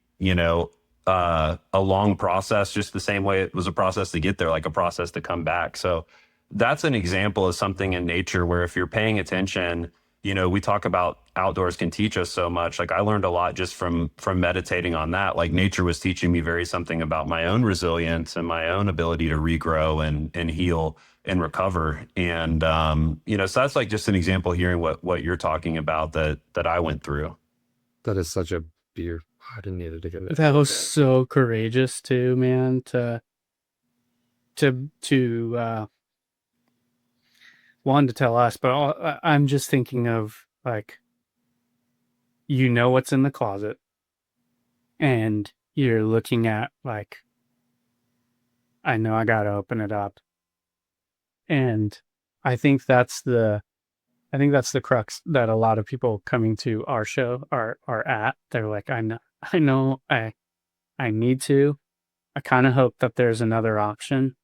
a long process, just the same way it was a process to get there, like a process to come back. So that's an example of something in nature where if you're paying attention, we talk about outdoors can teach us so much. Like, I learned a lot just from meditating on that. Like, nature was teaching me something about my own resilience and my own ability to regrow and heal and recover. And, so that's like just an example hearing what you're talking about that I went through. That is such a I didn't need to get that. That was so courageous too, man, to one, to tell us, but I'm just thinking of, like, you know what's in the closet, and you're looking at, like, I know I gotta open it up. And I think that's the crux that a lot of people coming to our show are at. They're like, I need to. I kind of hope that there's another option.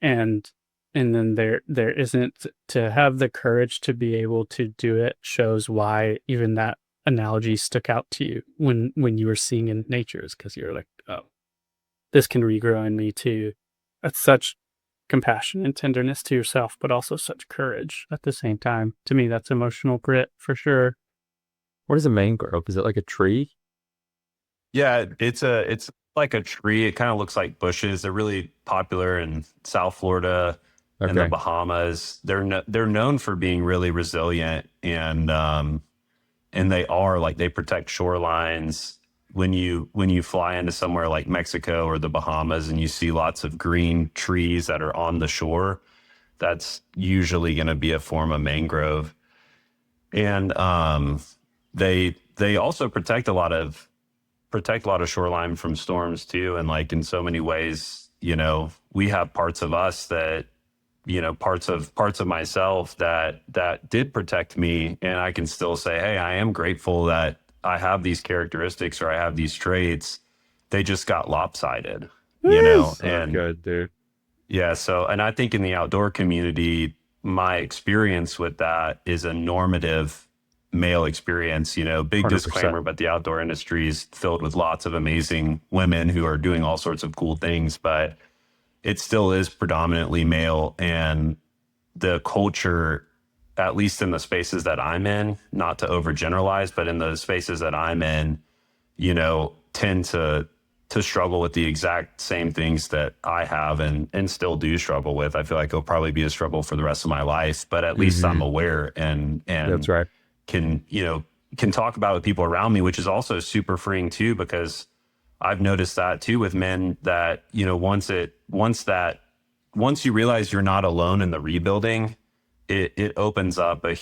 And then there isn't. To have the courage to be able to do it shows why even that analogy stuck out to you when you were seeing in nature, is because you're like, oh, this can regrow in me too. That's such compassion and tenderness to yourself, but also such courage at the same time. To me, that's emotional grit for sure. What is a mangrove? Is it like a tree? Yeah, it's like a tree. It kind of looks like bushes. They're really popular in South Florida and the Okay. Bahamas. They're known for being really resilient, and they are, like, they protect shorelines. When you fly into somewhere like Mexico or the Bahamas and you see lots of green trees that are on the shore, that's usually going to be a form of mangrove. And they also protect a lot of shoreline from storms too. And, like, in so many ways, we have parts of us that, parts of myself that did protect me, and I can still say, hey, I am grateful that I have these characteristics or I have these traits. They just got lopsided, So and good, dude. yeah. So, and I think in the outdoor community, my experience with that is a normative male experience. Big 100%. disclaimer, but the outdoor industry is filled with lots of amazing women who are doing all sorts of cool things, but it still is predominantly male. And the culture, at least in the spaces that I'm in, not to overgeneralize, but in the spaces that I'm in, tend to struggle with the exact same things that I have and still do struggle with. I feel like it'll probably be a struggle for the rest of my life, but at least I'm aware and That's right. can talk about it with people around me, which is also super freeing too, because I've noticed that too with men that, once you realize you're not alone in the rebuilding, it opens up it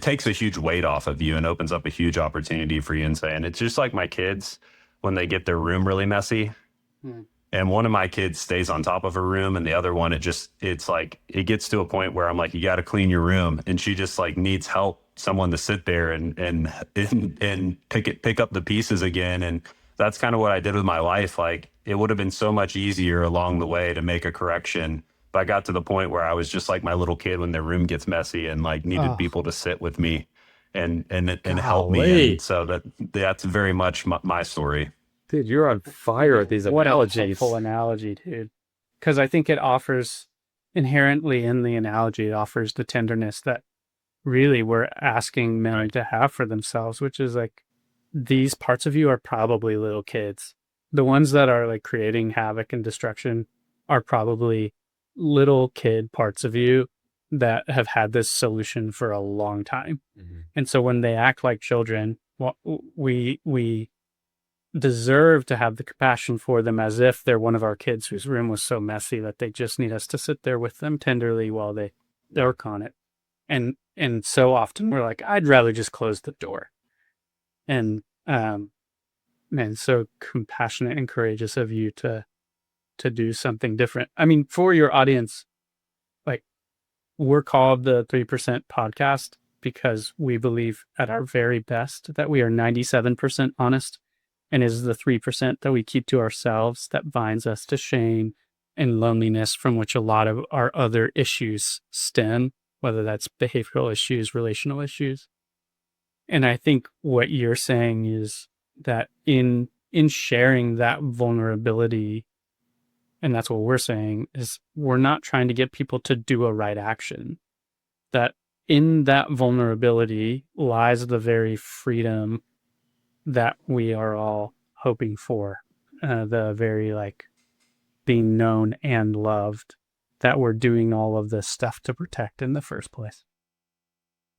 takes a huge weight off of you and opens up a huge opportunity for you and say, and it's just like my kids when they get their room really messy. And one of my kids stays on top of her room, and the other one, it's like, it gets to a point where I'm like, you got to clean your room. And she just, like, needs help, someone to sit there and pick up the pieces again. And that's kind of what I did with my life. Like, it would have been so much easier along the way to make a correction. But I got to the point where I was just like my little kid when their room gets messy and, like, needed people to sit with me and help me. Golly. And so that's very much my story. Dude, you're on fire with these What a analogies. helpful analogy, dude. Because I think it offers, inherently in the analogy, it offers the tenderness that really we're asking men to have for themselves, which is like, these parts of you are probably little kids. The ones that are, like, creating havoc and destruction are probably little kid parts of you that have had this solution for a long time. And so when they act like children, well, we deserve to have the compassion for them as if they're one of our kids whose room was so messy that they just need us to sit there with them tenderly while they work on it. And so often we're like, I'd rather just close the door. And man, so compassionate and courageous of you to do something different. I mean, for your audience, like, we're called the 3% podcast because we believe at our very best that we are 97% honest, and is the 3% that we keep to ourselves that binds us to shame and loneliness, from which a lot of our other issues stem, whether that's behavioral issues, relational issues. And I think what you're saying is that in sharing that vulnerability, and that's what we're saying, is we're not trying to get people to do a right action. That in that vulnerability lies the very freedom that we are all hoping for, the very, like, being known and loved, that we're doing all of this stuff to protect in the first place.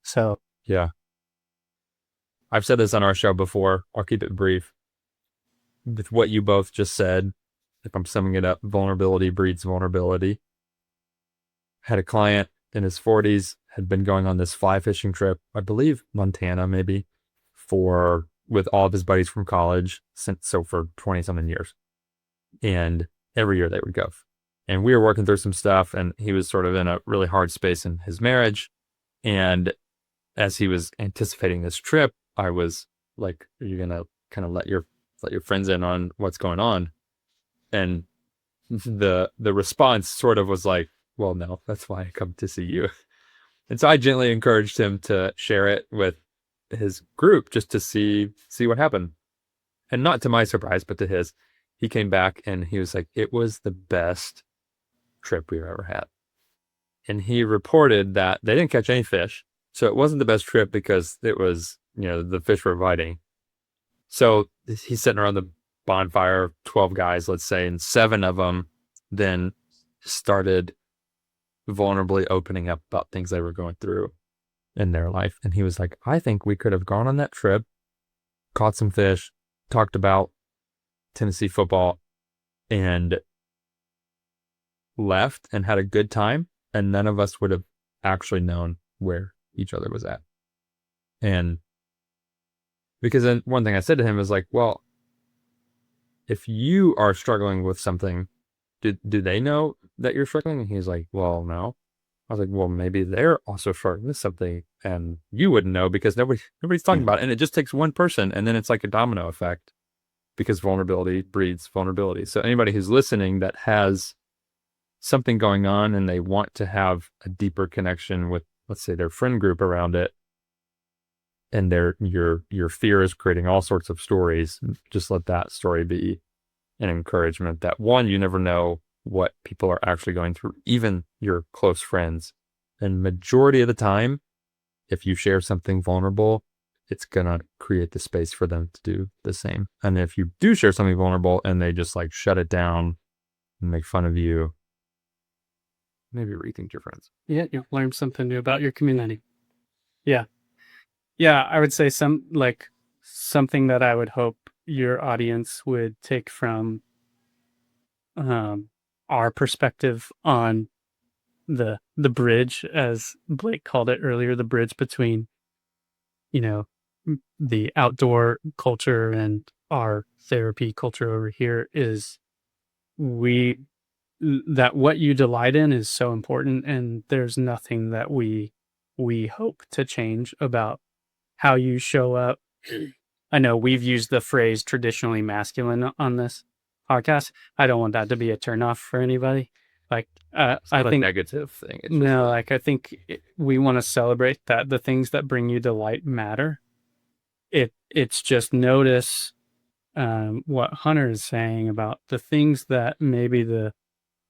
So Yeah. I've said this on our show before. I'll keep it brief. With what you both just said, if I'm summing it up, vulnerability breeds vulnerability. Had a client in his 40s, had been going on this fly fishing trip, I believe Montana maybe, with all of his buddies from college, for 20 something years. And every year they would go. And we were working through some stuff, and he was sort of in a really hard space in his marriage. And as he was anticipating this trip, I was like, are you gonna kind of let your friends in on what's going on? And the response sort of was like, well, no, that's why I come to see you. And so I gently encouraged him to share it with his group just to see what happened. And not to my surprise, but to his, he came back and he was like, it was the best trip we've ever had. And he reported that they didn't catch any fish. So it wasn't the best trip because it was, the fish were biting. So he's sitting around the bonfire, 12 guys, let's say, and 7 of them then started vulnerably opening up about things they were going through in their life. And he was like, I think we could have gone on that trip, caught some fish, talked about Tennessee football, and left and had a good time, and none of us would have actually known where each other was at. And because then one thing I said to him is like, well, if you are struggling with something, do they know that you're struggling? And he's like, well, no. I was like, well, maybe they're also struggling with something and you wouldn't know because nobody's talking about it. And it just takes one person, and then it's like a domino effect because vulnerability breeds vulnerability. So anybody who's listening that has something going on and they want to have a deeper connection with, let's say, their friend group around it, and your fear is creating all sorts of stories, just let that story be an encouragement that, one, you never know what people are actually going through, even your close friends. And majority of the time, if you share something vulnerable, it's going to create the space for them to do the same. And if you do share something vulnerable and they just like shut it down and make fun of you, maybe rethink your friends. Yeah, you'll learn something new about your community. Yeah. Yeah, I would say something that I would hope your audience would take from our perspective on the bridge, as Blake called it earlier, the bridge between, the outdoor culture and our therapy culture over here, is that what you delight in is so important, and there's nothing that we hope to change about how you show up. I know we've used the phrase traditionally masculine on this podcast. I don't want that to be a turnoff for anybody. Like, It's I not think a negative thing. It's no, I think we want to celebrate that the things that bring you delight matter. It's just notice what Hunter is saying about the things that maybe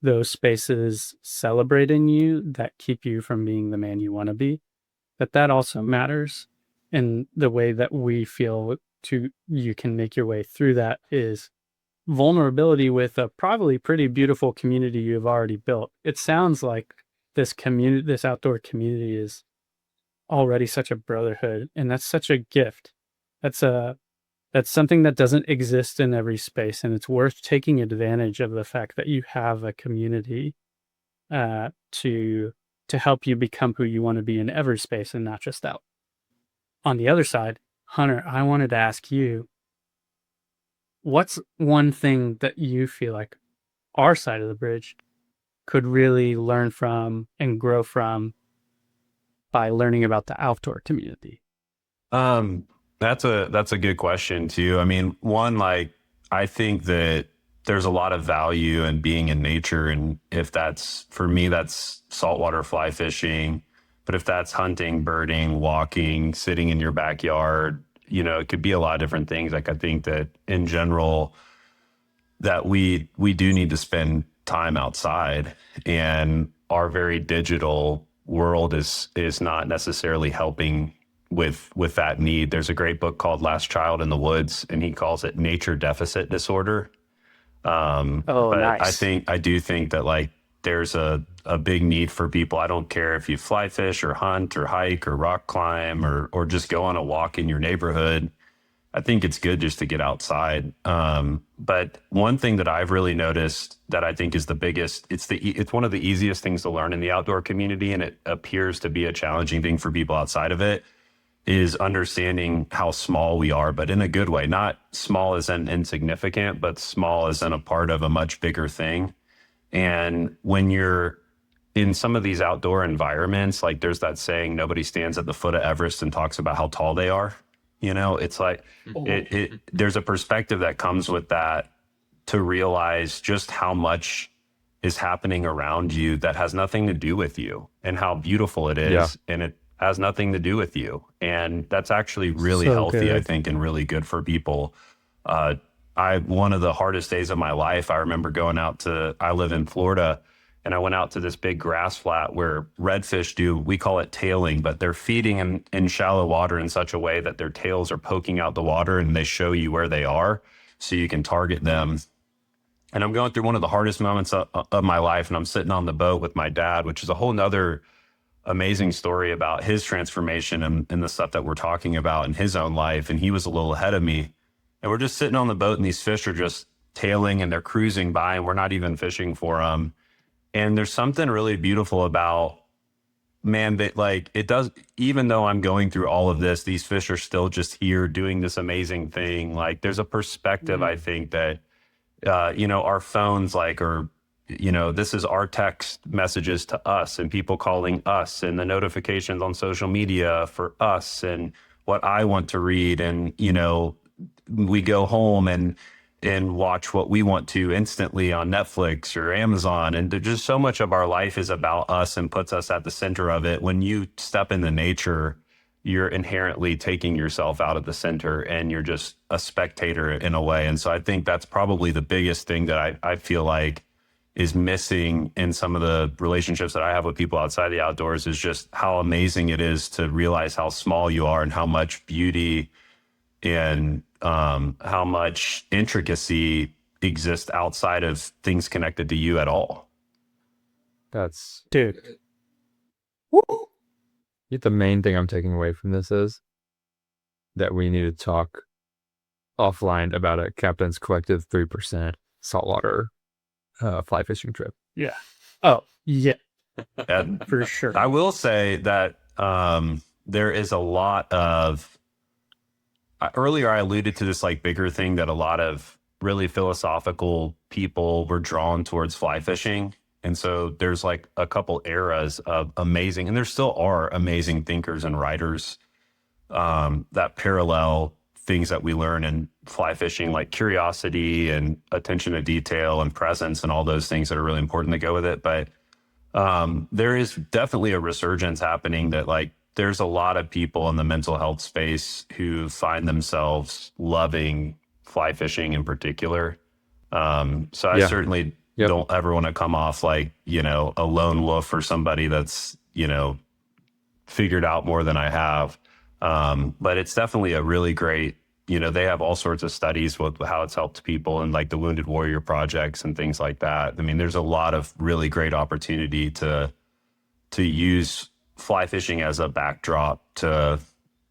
those spaces celebrate in you that keep you from being the man you want to be. That also matters. And the way that we feel you can make your way through that is vulnerability with a probably pretty beautiful community you've already built. It sounds like this outdoor community is already such a brotherhood, and that's such a gift. That's something that doesn't exist in every space, and it's worth taking advantage of the fact that you have a community to help you become who you want to be in every space and not just out. On the other side, Hunter, I wanted to ask you, what's one thing that you feel like our side of the bridge could really learn from and grow from by learning about the outdoor community? That's a good question too. I mean, one, like, I think that there's a lot of value in being in nature. And if that's, for me, that's saltwater fly fishing. But if that's hunting, birding, walking, sitting in your backyard, it could be a lot of different things. Like, I think that in general, that we do need to spend time outside, and our very digital world is not necessarily helping with that need. There's a great book called Last Child in the Woods, and he calls it nature deficit disorder. But nice. I do think that, like, there's a big need for people. I don't care if you fly fish or hunt or hike or rock climb or just go on a walk in your neighborhood. I think it's good just to get outside. But one thing that I've really noticed that I think is the biggest, it's one of the easiest things to learn in the outdoor community, and it appears to be a challenging thing for people outside of it, is understanding how small we are, but in a good way. Not small as in insignificant, but small as in a part of a much bigger thing. And when you're in some of these outdoor environments, like there's that saying, nobody stands at the foot of Everest and talks about how tall they are. You know, it's like there's a perspective that comes with that, to realize just how much is happening around you that has nothing to do with you, and how beautiful it is. Yeah. And it has nothing to do with you. And that's actually really So healthy, I good. think, and really good for people. One of the hardest days of my life, I remember I live in Florida, and I went out to this big grass flat where redfish we call it tailing, but they're feeding in shallow water in such a way that their tails are poking out the water, and they show you where they are so you can target them. And I'm going through one of the hardest moments of my life, and I'm sitting on the boat with my dad, which is a whole nother amazing story about his transformation and the stuff that we're talking about in his own life. And he was a little ahead of me. And we're just sitting on the boat, and these fish are just tailing, and they're cruising by, and we're not even fishing for them. And there's something really beautiful about, man, that like it does, even though I'm going through all of this, these fish are still just here doing this amazing thing. Like there's a perspective, I think, that, our phones this is our text messages to us, and people calling us, and the notifications on social media for us, and what I want to read. And, we go home and watch what we want to instantly on Netflix or Amazon. And just so much of our life is about us and puts us at the center of it. When you step into nature, you're inherently taking yourself out of the center, and you're just a spectator in a way. And so I think that's probably the biggest thing that I feel like is missing in some of the relationships that I have with people outside the outdoors, is just how amazing it is to realize how small you are, and how much beauty and how much intricacy exists outside of things connected to you at all. That's Dude. the main thing I'm taking away from this is that we need to talk offline about a Captain's Collective 3% saltwater fly fishing trip. Yeah. Oh, yeah, And for sure. I will say that there is a lot of, earlier I alluded to this like bigger thing, that a lot of really philosophical people were drawn towards fly fishing. And so there's like a couple eras of amazing, and there still are amazing thinkers and writers that parallel things that we learn in fly fishing, like curiosity and attention to detail and presence and all those things that are really important to go with it. But there is definitely a resurgence happening, that like there's a lot of people in the mental health space who find themselves loving fly fishing in particular. So I certainly don't ever want to come off like, a lone wolf or somebody that's, figured out more than I have. But it's definitely a really great, they have all sorts of studies with how it's helped people, and like the Wounded Warrior projects and things like that. I mean, there's a lot of really great opportunity to use fly fishing as a backdrop to,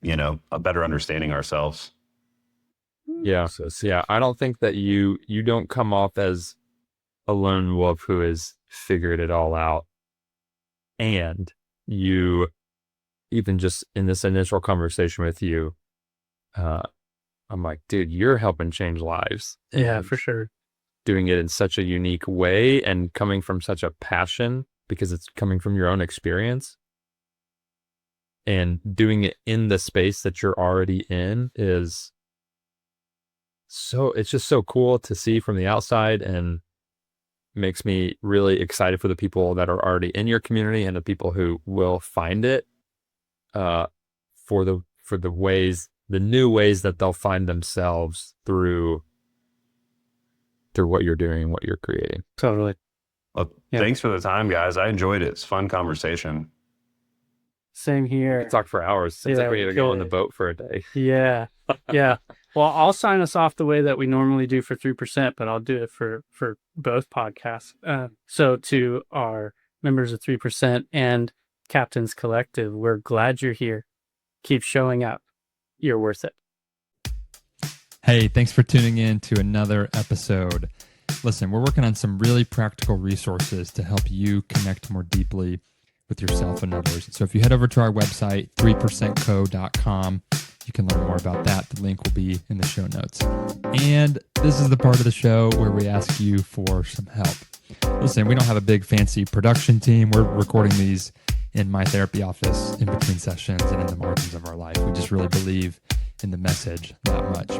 a better understanding ourselves. Yeah. So yeah, I don't think that you don't come off as a lone wolf who has figured it all out. And you, even just in this initial conversation with you, I'm like, dude, you're helping change lives. Yeah, for sure. Doing it in such a unique way, and coming from such a passion, because it's coming from your own experience. And doing it in the space that you're already in is it's just so cool to see from the outside, and makes me really excited for the people that are already in your community, and the people who will find it, for the new ways that they'll find themselves through what you're doing and what you're creating. Totally. Well, thanks for the time, guys. I enjoyed it. It's a fun conversation. Same here. We talk for hours. Seems like we need to go on the boat for a day. Yeah. Yeah. Well, I'll sign us off the way that we normally do for 3%, but I'll do it for both podcasts. So to our members of 3% and Captains Collective, we're glad you're here. Keep showing up. You're worth it. Hey, thanks for tuning in to another episode. Listen, we're working on some really practical resources to help you connect more deeply with yourself and others. So if you head over to our website, 3percentco.com, you can learn more about that. The link will be in the show notes. And this is the part of the show where we ask you for some help. Listen, we don't have a big fancy production team. We're recording these in my therapy office in between sessions and in the margins of our life. We just really believe in the message that much.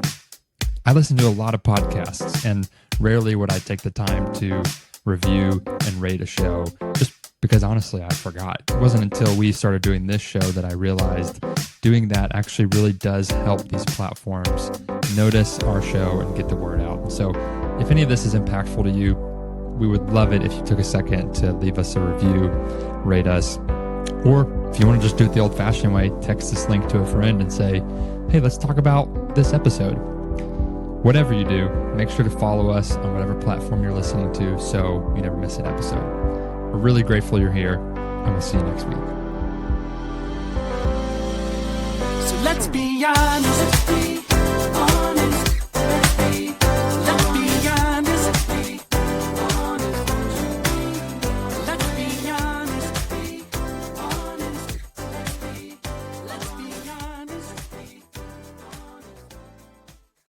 I listen to a lot of podcasts, and rarely would I take the time to review and rate a show, just because honestly, I forgot. It wasn't until we started doing this show that I realized doing that actually really does help these platforms notice our show and get the word out. So if any of this is impactful to you, we would love it if you took a second to leave us a review, rate us, or if you want to just do it the old-fashioned way, text this link to a friend and say, hey, let's talk about this episode. Whatever you do, make sure to follow us on whatever platform you're listening to so you never miss an episode. We're really grateful you're here, and we'll see you next week. So let's be honest.